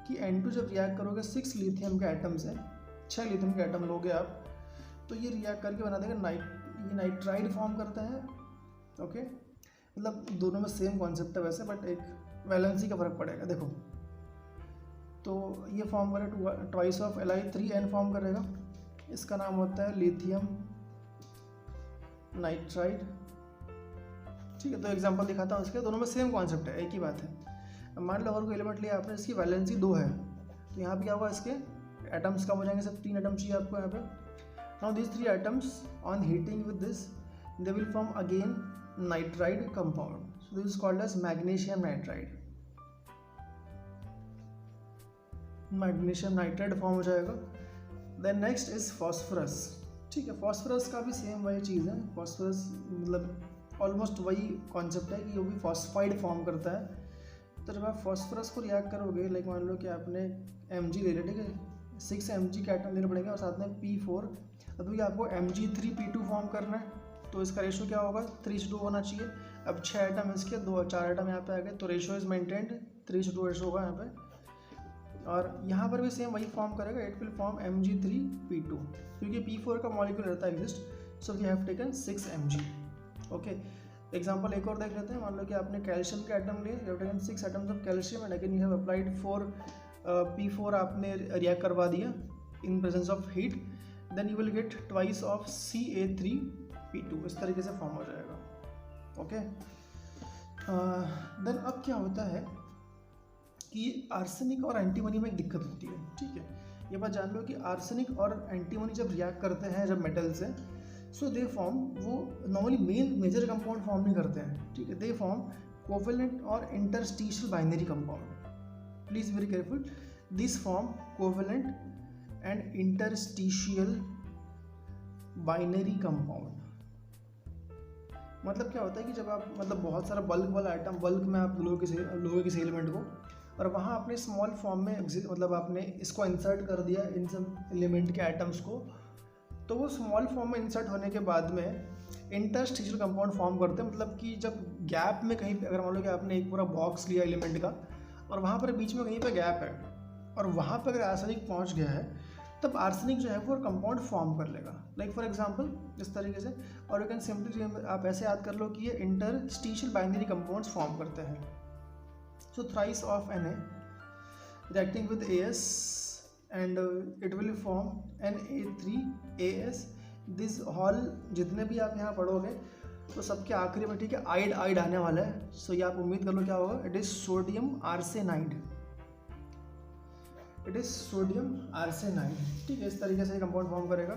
कि N2 जब रिएक्ट करोगे 6 लिथियम के एटम्स हैं, 6 लिथियम के एटम लोगे आप, तो ये रिएक्ट करके बना देगा ये नाइट्राइड फॉर्म करता है। ओके, मतलब दोनों में सेम कॉन्सेप्ट है वैसे, बट एक वैलेंसी का फर्क पड़ेगा। देखो तो ये फॉर्म करेगा ट्वाइस ऑफ Li3n फॉर्म करेगा, इसका नाम होता है लिथियम नाइट्राइड। ठीक है, तो एग्जांपल दिखाता हूँ इसके, दोनों में सेम कॉन्सेप्ट है, एक ही बात है। अब मान लो अगर कोई एलिमेंट लिया आपने, इसकी वैलेंसी 2 है, तो यहाँ पे क्या होगा, इसके एटम्स कम हो जाएंगे, सिर्फ 3 एटम चाहिए आपको यहाँ पे। Now this 3 atoms on heating with this they will form again nitride compound, so this is called as magnesium nitride. Magnesium nitride form हो जाएगा। Then next is phosphorus. ठीक है, फॉस्फोरस का भी सेम वही चीज़ है। फॉस्फोरस मतलब ऑलमोस्ट वही कॉन्सेप्ट है कि वो भी फॉस्फाइड फॉर्म करता है। तो जब आप फॉस्फोरस को रिएक्ट करोगे, लाइक मान लो कि आपने Mg ले लिया, ठीक है, 6 Mg के एटम लेने पड़ेंगे और साथ में P4। अभी आपको Mg3P2 फॉर्म करना है, तो इसका रेशो क्या होगा, 3:2 होना चाहिए। अब 6 एटम इसके, 4 एटम यहाँ पे आ गए, तो रेशो इज मेंटेन्ड, 3:2 रेशो होगा यहाँ पे। और यहाँ पर भी सेम वही फॉर्म करेगा, इट विल फॉर्म Mg3P2, क्योंकि P4 का मॉलिक्यूल रहता है exist, so we have taken 6 Mg। Okay, example एक और देख लेते हैं। मान लो कि आपने कैल्शियम के एटम लिए, you have taken 6 atoms of calcium and again you have applied P4 आपने रिएक्ट करवा दिया in presence of heat, then you will get twice of Ca3P2। इस तरीके से फॉर्म हो जाएगा। ओके, देन अब क्या होता है कि आर्सेनिक और एंटीमनी में एक दिक्कत होती है। ठीक है, ये बात जान लो कि आर्सेनिक और एंटीमनी जब रिएक्ट करते हैं जब मेटल से, सो दे फॉर्म, वो नॉर्मली मेजर कंपाउंड फॉर्म नहीं करते हैं, ठीक है, दे फॉर्म कोवेलेंट और interstitial binary compound. Please very careful, this form covalent and interstitial binary compound. मतलब क्या होता है कि जब आप मतलब बहुत सारा बल्क वाला आइटम, बल्क में आप लोगे किसी एलिमेंट को, और वहाँ आपने स्मॉल फॉर्म में मतलब आपने इसको इंसर्ट कर दिया इन सब एलिमेंट के आइटम्स को, तो वो स्मॉल फॉर्म में इंसर्ट होने के बाद में इंटरस्टिशियल कंपाउंड फॉर्म करते हैं। मतलब कि जब गैप में कहीं पे, अगर मान लो कि आपने एक पूरा बॉक्स लिया एलिमेंट का और वहाँ पर बीच में कहीं पे गैप है और वहाँ पर अगर आर्सेनिक पहुँच गया है, तब आर्सेनिक जो है वो कंपाउंड फॉर्म कर लेगा। लाइक फॉर एग्जांपल इस तरीके से, और यू कैन सिंपली आप ऐसे याद कर लो कि ये इंटरस्टिशियल बाइनरी कंपाउंड्स फॉर्म करते हैं। So thrice of Na reacting with As and it will form Na3As। This all जितने भी आप यहाँ पढ़ोगे तो सबके आखिरी में, ठीक है, आइड आने वाला है। सो ये आप उम्मीद कर लो क्या होगा, it is sodium arsenide, it is sodium arsenide, ठीक है, इस तरीके से कंपाउंड फॉर्म करेगा।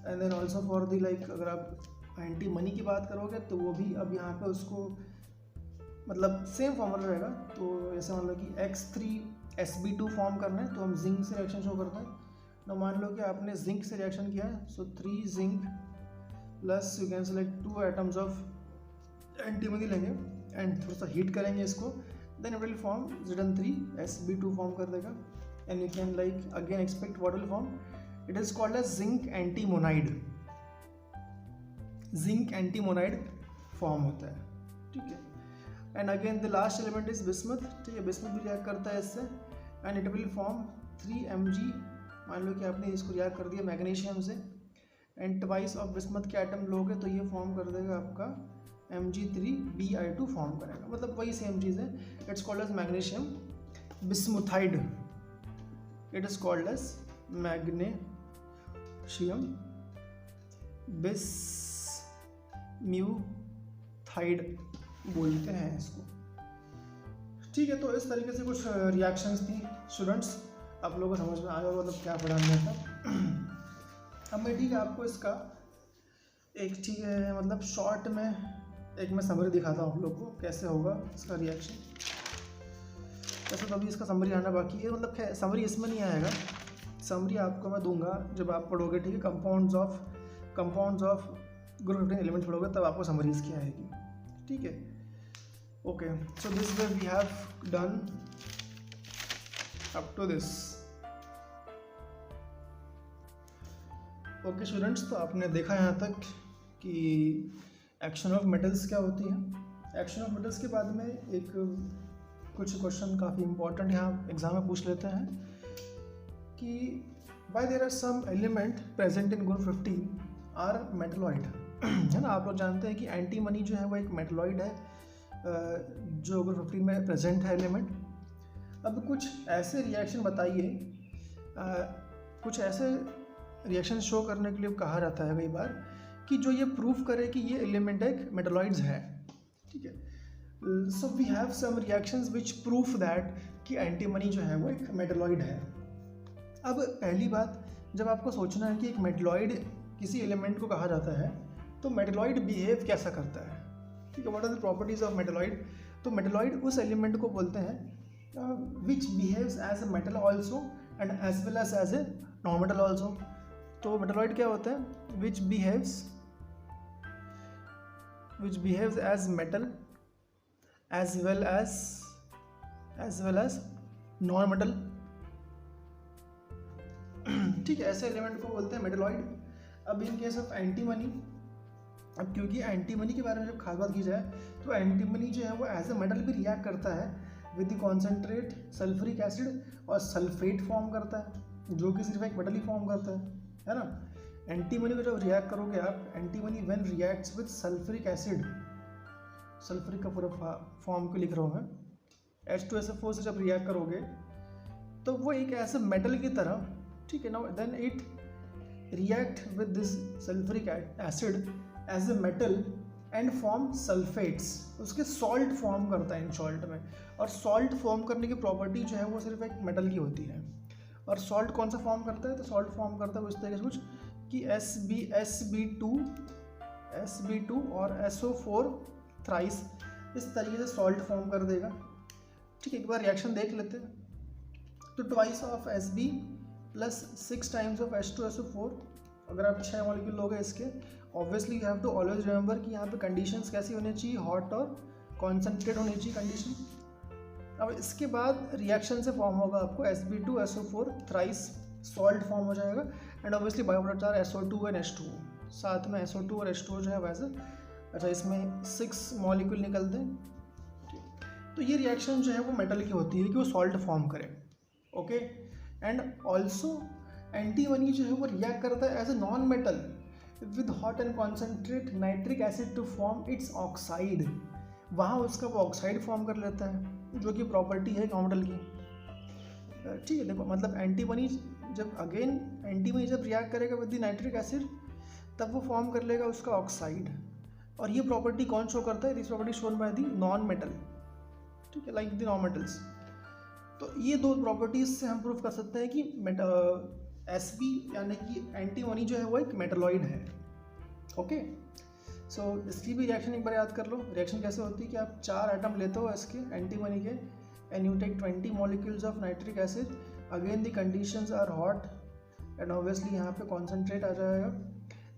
And then also for the like अगर आप एंटीमनी की बात करोगे तो वो भी अब यहाँ पे उसको मतलब सेम फॉर्मूला रहेगा। तो जैसे मान लो कि X3Sb2 फॉर्म करना है तो हम जिंक से रिएक्शन शो करते हैं। ना मान लो कि आपने जिंक से रिएक्शन किया है, so 3 zinc plus you can select 2 atoms of antimony लेंगे एंड थोड़ा सा हीट करेंगे इसको, then it will form Zn3Sb2 form कर देगा। And you can like again expect what will form, it is called as zinc antimonide, zinc antimonide form होता है, ठीक है। And again the last element is bismuth, ठीक है, bismuth भी react करता है इससे and it will form 3Mg। मान लो कि आपने इसको रिएक्ट कर दिया मैग्नीशियम से एंड ट्वाइस ऑफ बिस्मथ के आइटम लोगे तो ये फॉर्म कर देगा आपका Mg3Bi2 फॉर्म करेगा। मतलब वही सेम चीज़ है, it's called as magnesium bismuthide, it is called as magnesium bismuthide बोलते हैं इसको, ठीक है। तो इस तरीके से कुछ रिएक्शंस थी स्टूडेंट्स, आप लोगों को समझ में आया मतलब क्या पढ़ाना था। अब मैं ठीक है आपको इसका एक, ठीक है, मतलब शॉर्ट में एक मैं समरी दिखाता हूँ आप लोग को कैसे होगा इसका रिएक्शन। वैसे तो अभी इसका समरी आना बाकी है, मतलब समरी इसमें नहीं आएगा, समरी आपको मैं दूंगा जब आप पढ़ोगे, ठीक है, कंपाउंड्स ऑफ ग्रुप 15 एलिमेंट्स पढ़ोगे तब आपको समरी इसकी आएगी, ठीक है। Okay, so this way we have done up to this. Okay students, तो आपने देखा यहाँ तक कि एक्शन ऑफ मेटल्स क्या होती है। एक्शन ऑफ मेटल्स के बाद में एक कुछ क्वेश्चन काफ़ी इंपॉर्टेंट यहाँ एग्जाम में पूछ लेते हैं कि why there are some element present in group 15 are metalloid, है ना। आप लोग जानते हैं कि एंटीमनी जो है वो एक मेटलॉइड है जो ग्रुप 15 में प्रेजेंट है एलिमेंट। अब कुछ ऐसे रिएक्शन बताइए, कुछ ऐसे रिएक्शन शो करने के लिए कहा जाता है कई बार कि जो ये प्रूफ करे कि ये एलिमेंट एक मेटलॉइड्स है, ठीक है। So we have some reactions which proof that कि एंटीमनी जो है वो एक मेटलॉइड है। अब पहली बात, जब आपको सोचना है कि एक मेटलॉइड किसी एलिमेंट को कहा जाता है तो मेटलॉइड बिहेव कैसा करता है, ठीक है, what are the properties of metalloid. तो मेटलॉइड उस एलिमेंट को बोलते हैं which behaves as a metal also and as well as a non metal also. तो मेटलॉइड क्या होता है, which behaves as metal as well as non metal, ठीक है, ऐसे एलिमेंट को बोलते हैं मेटलॉइड। अब इन केस ऑफ एंटीमनी, अब क्योंकि एंटीमनी के बारे में जब खास बात की जाए तो एंटीमनी जो है वो एज ए मेटल भी रिएक्ट करता है with the concentrate sulphuric acid और सल्फेट फॉर्म करता है, जो कि सिर्फ एक मेटल ही फॉर्म करता है ना। एंटीमनी को जब रिएक्ट करोगे आप, antimony when reacts with sulphuric acid, sulphuric का पूरा फॉर्म को लिख रहा हूँ मैं, H2SO4 से जब रिएक्ट करोगे तो वो एक ऐसे मेटल की तरह, ठीक है ना, then it react with this sulphuric acid as a metal and form sulphates, उसके सॉल्ट फॉर्म करता है इन सॉल्ट में। और सॉल्ट फॉर्म करने की प्रॉपर्टी जो है वो सिर्फ एक मेटल की होती है। और सॉल्ट कौन सा फॉर्म करता है, तो सॉल्ट फॉर्म करता है इस तरीके से कुछ कि SB2 और SO4 थ्राइस इस तरीके से सॉल्ट फॉर्म कर देगा। ठीक है, एक बार रिएक्शन देख लेते हैं। तो twice of Sb plus 6 times of H2SO4, अगर आप 6 मॉलिक्यूल लोगे इसके, obviously you have to always remember कि यहाँ पे कंडीशंस कैसी होनी चाहिए, हॉट और कॉन्सेंट्रेट होनी चाहिए कंडीशन। अब इसके बाद रिएक्शन से फॉर्म होगा आपको Sb2SO4 थ्राइस सॉल्ट फॉर्म हो जाएगा, and obviously byproduct are SO2 and H2O, साथ में SO2 और H2O जो है वैसे। अच्छा, इसमें 6 मॉलिक्यूल निकलते हैं। तो ये रिएक्शन जो है वो मेटल की होती है कि वो सॉल्ट फॉर्म करे। ओके, एंड ऑल्सो एंटीमनी जो है वो रिएक्ट करता है as a non metal with hot and concentrate nitric acid to form its oxide. वहाँ उसका वो ऑक्साइड फॉर्म कर लेता है, जो कि प्रॉपर्टी है नॉन मेटल की। ठीक है, देखो मतलब एंटीमनी जब रिएक्ट करेगा विद द नाइट्रिक एसिड, तब वो फॉर्म कर लेगा उसका ऑक्साइड। और ये प्रॉपर्टी कौन शो करता है? This property shown by the non metal. ठीक है, लाइक द नॉन मेटल्स। तो ये दो प्रॉपर्टीज से हम प्रूव कर सकते हैं कि Sb यानी कि एंटीमनी जो है वो एक मेटलॉइड है। ओके, सो इसकी भी रिएक्शन एक बार याद कर लो। रिएक्शन कैसे होती है कि आप 4 एटम लेते हो इसके एंटीमनी के, and you take 20 molecules of nitric acid. Again the conditions are hot and obviously यहाँ पे कॉन्सेंट्रेट आ जाएगा,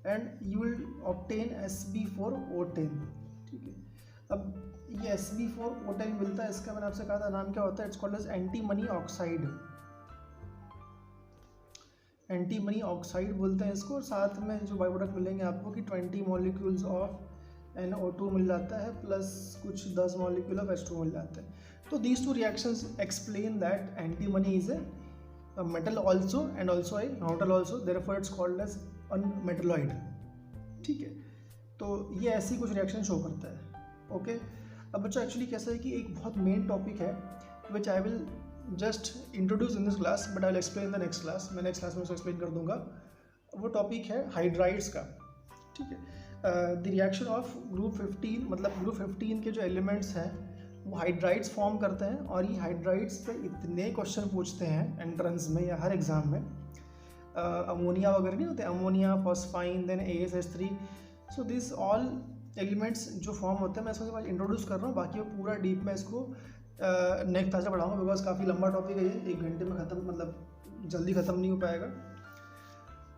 and you will obtain Sb4O10। ठीक है, अब ये Sb4O10 मिलता है, इसका मैंने आपसे कहा था नाम क्या होता है, it's called as antimony oxide. Antimony oxide बोलते हैं इसको। और साथ में जो बाई प्रोडक्ट मिलेंगे आपको कि 20 मॉलिक्यूल्स ऑफ NO2 मिल जाता है, प्लस कुछ 10 मॉलिक्यूल ऑफ H2 मिल जाते हैं। तो these two reactions explain that antimony is a metal also and also a non also, therefore it's called as a metalloid. ठीक है, तो ये ऐसी कुछ रिएक्शन शो करता है। ओके, अब बच्चों एक्चुअली कैसा है कि एक बहुत मेन टॉपिक है which I will just introduce in this class, but I will explain the next class. मैं नेक्स्ट क्लास में उसको एक्सप्लेन कर दूंगा। वो टॉपिक है हाइड्राइड्स का। ठीक है, द रिएक्शन ऑफ ग्रुप 15, मतलब ग्रुप 15 के जो एलिमेंट्स हैं वो हाइड्राइड्स फॉर्म करते हैं। और ये हाइड्राइड्स पे इतने क्वेश्चन पूछते हैं एंट्रेंस में या हर एग्जाम में। अमोनिया वगैरह नहीं होते, ammonia, phosphine, then ASH3। So this all elements जो फॉर्म होते हैं, मैं इसको इंट्रोड्यूस कर रहा हूँ। बाकी मैं पूरा डीप में इसको नेक्स्ट क्लास में पढ़ाऊँगा, बिकॉज काफ़ी लंबा टॉपिक है ये, 1 घंटे में ख़त्म, मतलब जल्दी ख़त्म नहीं हो पाएगा।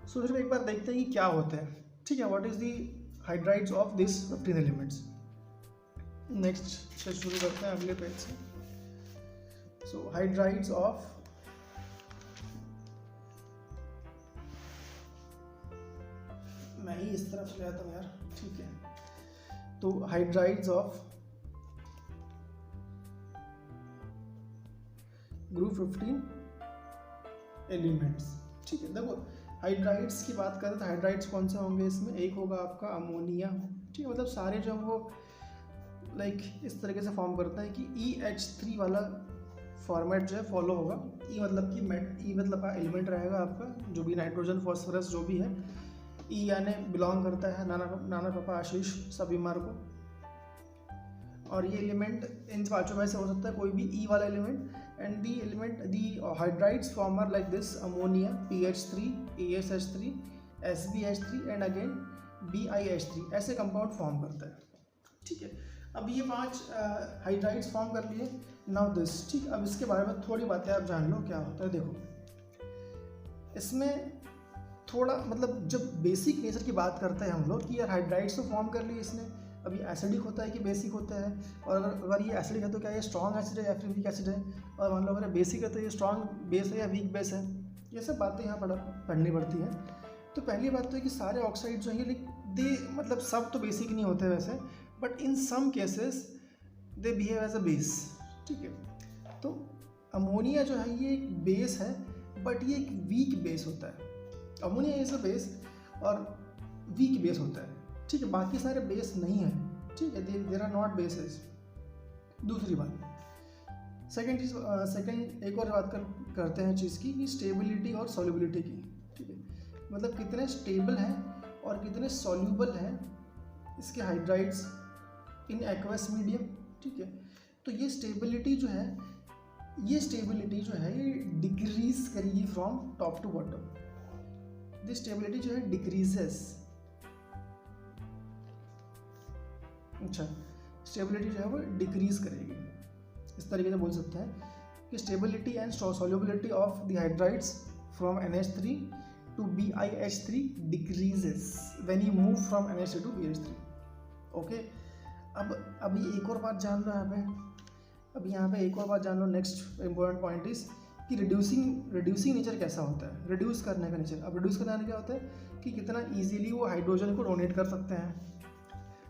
सो फिर एक बार देखते हैं कि क्या होते हैं। ठीक है, what is the hydrides of this 15 elements. Next से शुरू करते हैं अगले पेज से। सो हाइड्राइड्स ऑफ मैं ही इस तरफ से आता हूँ यार। ठीक है, तो हाइड्राइड्स ऑफ ग्रुप 15 एलिमेंट्स। ठीक है, देखो हाइड्राइड्स की बात करें तो हाइड्राइड्स कौन से होंगे इसमें? एक होगा आपका अमोनिया। ठीक है, मतलब सारे जो वो लाइक इस तरीके से फॉर्म करते हैं कि EH3 वाला फॉर्मेट जो है फॉलो होगा। ई मतलब कि मतलब का एलिमेंट रहेगा आपका, जो भी नाइट्रोजन, फॉस्फोरस जो भी है। ई यानी बिलोंग करता है नाना पापा आशीष सबीमार को। और ये एलिमेंट इन पांचों में से हो सकता है कोई भी ई वाला element. And the hydrides form are like this: ammonia, PH3, ASH3, SbH3 and again BiH3। ऐसे कंपाउंड फॉर्म करता है। ठीक है, अब ये 5 हाइड्राइड्स फॉर्म कर लिए। नाउ दिस, ठीक, अब इसके बारे में थोड़ी बातें आप जान लो क्या होता है। देखो इसमें थोड़ा मतलब जब बेसिक नेचर की बात करते हैं हम लोग कि यार हाइड्राइड्स तो फॉर्म कर लिए इसने, अब ये एसिडिक होता है कि बेसिक होता है, और अगर ये एसिडिक है तो क्या ये स्ट्रॉन्ग एसिड है या फिर वीक एसिड है, और मान लो अगर बेसिक है तो ये स्ट्रॉन्ग बेस है या वीक बेस है। ये सब बातें यहाँ पढ़नी पड़ती हैं। तो पहली बात तो है कि सारे ऑक्साइड जो हैं दे मतलब सब तो बेसिक नहीं होते वैसे, but in some cases they behave as a base. ठीक है, तो अमोनिया जो है ये एक बेस है, बट ये एक वीक बेस होता है। अमोनिया इज अ बेस और वीक बेस होता है। ठीक है, बाकी सारे बेस नहीं है। ठीक है, देर आर नॉट बेसेस। दूसरी बात, सेकंड एक और बात करते हैं चीज़ की, स्टेबिलिटी और सॉल्युबिलिटी की। ठीक है, मतलब कितने स्टेबल हैं और कितने सॉल्यूबल हैं इसके हाइड्राइड्स इन एक्वस मीडियम। ठीक है, तो ये स्टेबिलिटी जो है ये डिक्रीज करेगी from top to bottom. This stability जो है डिक्रीजेस। अच्छा, स्टेबिलिटी जो है वो डिक्रीज करेगी। इस तरीके से बोल सकते हैं कि stability and solubility of the hydrides from NH3 to BiH3 decreases when you move from NH3 to BiH3। Okay, अब अभी एक और बात जान लो यहाँ पे। अब यहाँ पे एक और बात जान लो, नेक्स्ट इंपॉर्टेंट पॉइंट इज कि रिड्यूसिंग नेचर कैसा होता है, रिड्यूस करने का नेचर। अब रिड्यूस करने का क्या होता है कि कितना ईजिली वो हाइड्रोजन को डोनेट कर सकते हैं।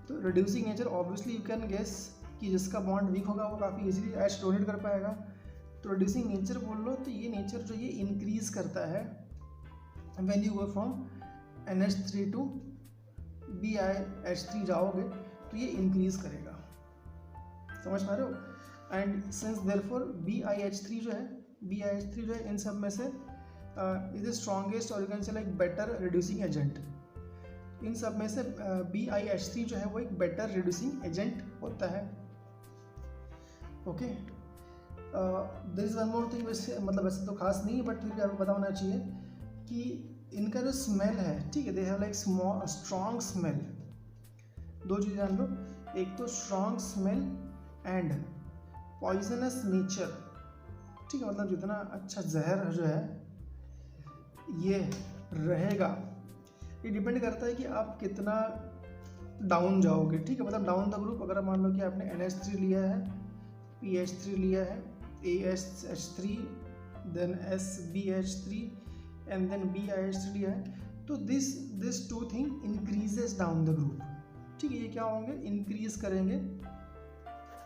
तो reducing nature obviously you can guess कि जिसका बॉन्ड वीक होगा वो काफ़ी इजीली H डोनेट कर पाएगा। तो रिड्यूसिंग नेचर बोल लो तो ये नेचर जो ये इंक्रीज करता है when you go from NH3 to BiH3 जाओगे तो ये इंक्रीज करेगा। समझ पा रहे हो? एंड सिंस देयरफॉर BiH3 जो है इन सब में से इज द स्ट्रॉन्गेस्ट और you can say like better reducing agent. इन सब में से BiH3 जो है वो एक बेटर रिड्यूसिंग एजेंट होता है। Okay, there is one more thing, वैसे मतलब वैसे तो खास नहीं है बट फिर भी आपको पता होना चाहिए कि इनका जो स्मेल है, ठीक है, they have like strong smell. दो चीज़ जान लो, एक तो strong smell and poisonous nature. ठीक है, मतलब जितना अच्छा जहर जो है ये रहेगा, ये डिपेंड करता है कि आप कितना डाउन जाओगे। ठीक है, मतलब डाउन द ग्रुप, अगर मान लो कि आपने NH3 लिया है, PH3 लिया है, ASH3, then SBH3 and then BiH3 लिया है, तो this two thing increases down the group. ठीक है, ये क्या होंगे, इंक्रीज करेंगे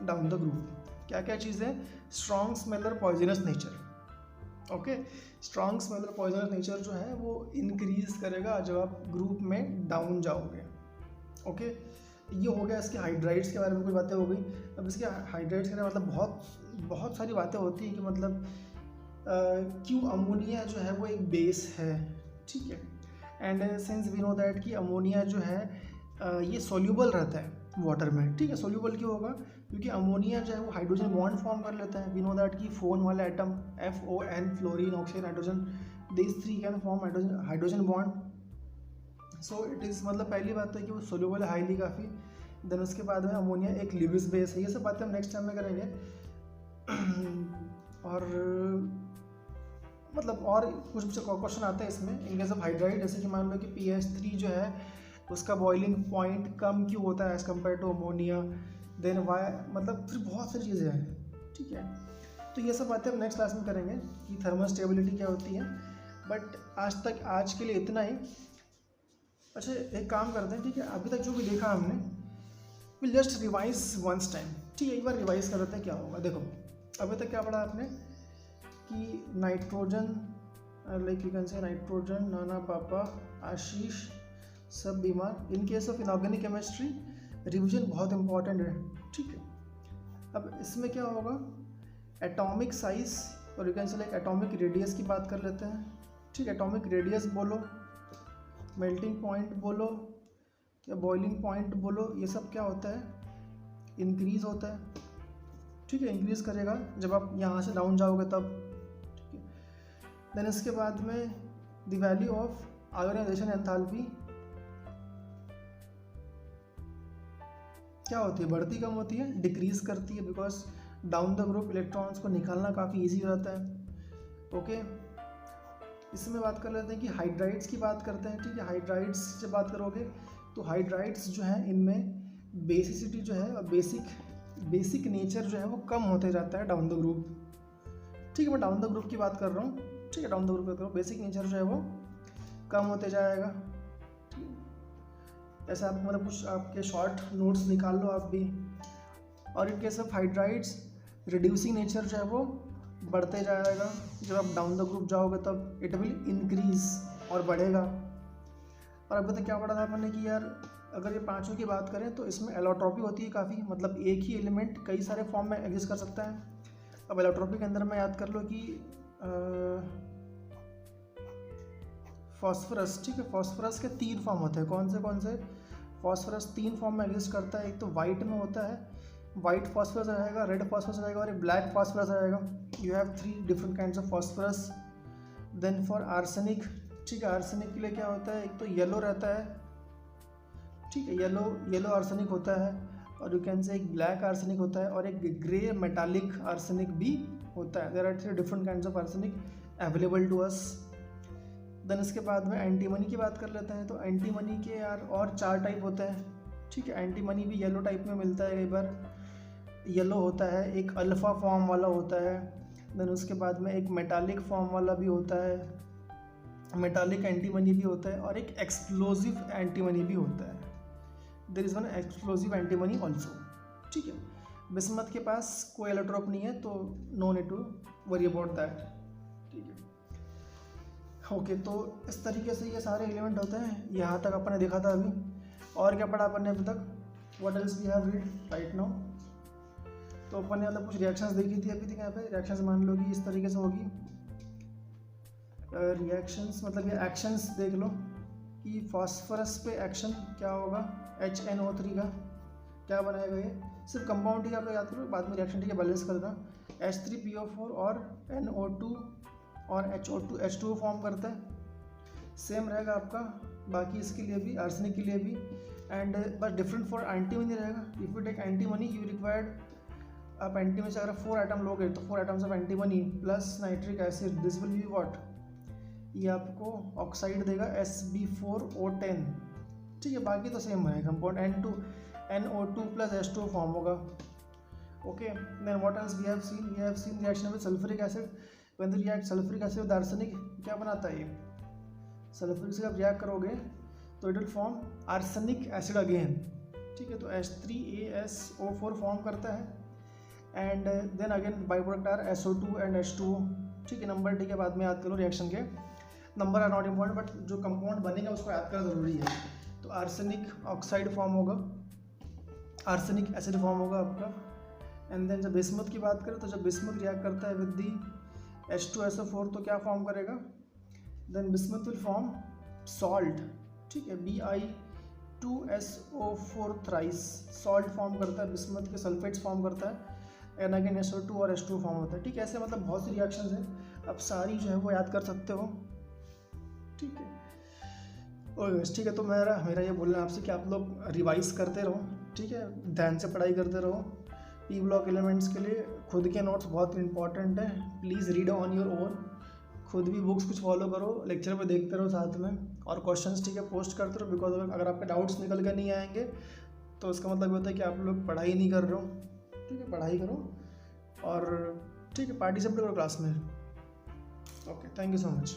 डाउन द ग्रुप। क्या क्या चीज़ें? स्ट्रॉन्ग स्मेल और poisonous nature. Okay, strong smell और पॉइजनस नेचर जो है वो इंक्रीज करेगा जब आप ग्रुप में डाउन जाओगे। ओके, ये हो गया इसके हाइड्राइड्स के बारे में, कुछ बातें हो गई। अब इसके हाइड्राइड्स के मतलब बहुत सारी बातें होती हैं कि मतलब क्यों अमोनिया जो है वो एक बेस है। ठीक है, and since we know that कि अमोनिया जो है ये सोल्यूबल रहता है वाटर में। ठीक है, सोल्यूबल क्यों होगा? क्योंकि अमोनिया जो है वो हाइड्रोजन बॉन्ड फॉर्म कर लेता है। वी नो दैट कि फोन वाला atom FON, fluorine, oxygen, hydrogen, this three can form hydrogen bond. So it is, मतलब पहली बात है कि वो सोल्यूबल है हाईली काफ़ी। देन उसके बाद में अमोनिया एक लिविस बेस है। ये सब बातें हम नेक्स्ट टाइम में करेंगे। और मतलब और कुछ क्वेश्चन आते हैं इसमें इन केस ऑफ हाइड्राइड, जैसे कि मान लो कि PH3 जो है उसका बॉइलिंग पॉइंट कम क्यों होता है as compare to ammonia, then why, मतलब फिर बहुत सारी चीज़ें हैं। ठीक है, तो ये सब बातें हम नेक्स्ट क्लास में करेंगे कि थर्मल स्टेबिलिटी क्या होती है। बट आज के लिए इतना ही। अच्छा, एक काम करते हैं, ठीक है, अभी तक जो भी देखा हमने will just revise once time. ठीक है, एक बार रिवाइज कर लेते हैं क्या होगा। देखो, अभी तक क्या पढ़ा आपने कि नाइट्रोजन, लाइक यू कैन से नाइट्रोजन, नाना, पापा, आशीष, सब बीमार। इन case of inorganic chemistry revision बहुत इंपॉर्टेंट है। ठीक है, अब इसमें क्या होगा, एटॉमिक साइज और you can say like atomic radius की बात कर लेते हैं। ठीक है, एटॉमिक रेडियस बोलो, मेल्टिंग पॉइंट बोलो या बॉइलिंग पॉइंट बोलो, ये सब क्या होता है, इंक्रीज होता है। ठीक है, इंक्रीज करेगा जब आप यहाँ से डाउन जाओगे तब। ठीक है, देन इसके बाद में the value of ionisation enthalpy क्या होती है, बढ़ती कम होती है, डिक्रीज करती है, because down the group electrons को निकालना काफ़ी ईजी रहता है। ओके, इसमें बात कर लेते हैं कि हाइड्राइड्स की बात करते हैं। ठीक है, हाइड्राइड्स से बात करोगे तो हाइड्राइड्स जो है इनमें बेसिसिटी जो है और बेसिक नेचर जो है वो कम होते जाता है डाउन द ग्रुप। ठीक है, मैं डाउन द ग्रुप की बात कर रहा हूँ। ठीक है, डाउन द ग्रुप की बात करो, बेसिक नेचर जो है वो कम होते जाएगा। ऐसा आप मतलब कुछ आपके शॉर्ट नोट्स निकाल लो आप भी। और इन case of hydrides reducing nature जो है वो बढ़ते जाएगा। जब आप डाउन द ग्रुप जाओगे तब इट विल इंक्रीज और बढ़ेगा। और अभी तक क्या पढ़ा था मैंने कि यार अगर ये पांचों की बात करें तो इसमें एलोट्रॉपी होती है काफ़ी, मतलब एक ही एलिमेंट कई सारे फॉर्म में एग्जिस्ट कर सकता है। अब एलोट्रॉपी के अंदर में याद कर लो कि फॉस्फोरस। ठीक है, फॉस्फोरस के 3 फॉर्म होते हैं। कौन से? फॉस्फोरस 3 फॉर्म में एग्जिस्ट करता है। एक तो वाइट में होता है, वाइट फॉस्फोरस रहेगा, रेड फॉस्फोरस रहेगा और एक ब्लैक फॉस्फोरस रहेगा। You have 3 different kinds of phosphorus. Then for arsenic ठीक है, आर्सेनिक के लिए क्या होता है, एक तो येलो रहता है, ठीक है, येलो आर्सेनिक होता है, और यू कैन से एक ब्लैक आर्सेनिक होता है और एक ग्रे मेटालिक आर्सेनिक भी होता है। There are 3 different kinds of arsenic available to us. Then इसके बाद में एंटीमनी की बात कर लेते हैं। तो एंटीमनी के यार और 4 टाइप होते हैं, ठीक है। एंटीमनी भी येलो टाइप में मिलता है, कई बार येलो होता है, एक अल्फ़ा फॉर्म वाला होता है। देन उसके बाद में एक मेटालिक फॉर्म वाला भी होता है, मेटालिक एंटीमनी भी होता है, और एक एक्सप्लोजिव एंटीमनी भी होता है। There is one explosive antimony also, ठीक है। बिस्मथ के पास कोई एलोट्रोप नहीं है, तो no need to worry about that, ठीक है। ओके, तो इस तरीके से ये सारे एलिमेंट होते हैं। यहाँ तक अपन ने देखा था अभी। और क्या पढ़ा अपन ने अभी तक? What else we have read right now? तो अपन ने मतलब कुछ रिएक्शंस देखी थी अभी तक। यहाँ पे रिएक्शंस मान लो कि इस तरीके से होगी। रिएक्शंस मतलब ये एक्शंस देख लो कि फास्फोरस पे एक्शन क्या होगा, HNO3 का क्या बनाएगा ये। सिर्फ कंपाउंड ही आप लोग याद करो, बाद में रिएक्शन ठीक है बैलेंस कर देना। H3PO4 और NO2 और H2O फॉर्म करता है। सेम रहेगा आपका बाकी इसके लिए भी, आर्सेनिक के लिए भी, एंड बस डिफरेंट फॉर एंटीमनी रहेगा। If you take antimony you required, आप एंटीमनी से अगर 4 आइटम लोगे तो 4 items of antimony plus nitric acid, this will be what, ये आपको ऑक्साइड देगा Sb4O10, ठीक है। बाकी तो सेम है compound, NO2 plus H2O form होगा। Okay, then what else we have seen reaction with sulphuric acid. When you react sulphuric acid with arsenic, क्या बनाता है ये? सल्फ्यूरिक से आप रिएक्ट करोगे तो it will form arsenic acid again, ठीक है। तो H3ASO4 फॉर्म करता है, and then again by product are SO2 and H2O, ठीक है। नंबर ठीक है, बाद में याद करो रिएक्शन के, number are not important, but जो कंपाउंड बनेगा उसको याद करना ज़रूरी है। तो आर्सेनिक ऑक्साइड फॉर्म होगा, आर्सेनिक एसिड फॉर्म होगा आपका। एंड देन जब बिस्मथ की बात करें तो जब बिस्मथ रिएक्ट करता है विद दी H2SO4 तो क्या फॉर्म करेगा? Then bismuth will form salt, ठीक है, Bi2SO4 थ्राइस सॉल्ट फॉर्म करता है, बिस्मथ के सल्फेट्स फॉर्म करता है, एंड अगेन SO2 और H2 फॉर्म होता है, ठीक है। ऐसे मतलब बहुत सी रिएक्शंस हैं, आप सारी जो है वो याद कर सकते हो, ठीक है। ओके, ठीक है। तो मेरा ये बोलना है आपसे कि आप लोग रिवाइज करते रहो, ठीक है, ध्यान से पढ़ाई करते रहो। पी ब्लॉक एलिमेंट्स के लिए खुद के नोट्स बहुत इंपॉर्टेंट है, please read on your own, खुद भी बुक्स कुछ फॉलो करो, लेक्चर पे देखते रहो साथ में, और क्वेश्चंस ठीक है पोस्ट करते रहो, बिकॉज अगर आपके डाउट्स निकल कर नहीं आएंगे तो इसका मतलब होता है कि आप लोग पढ़ाई नहीं कर रहे हो, ठीक है। पढ़ाई करो और ठीक है, पार्टिसिपेट करो क्लास में। Okay, thank you so much.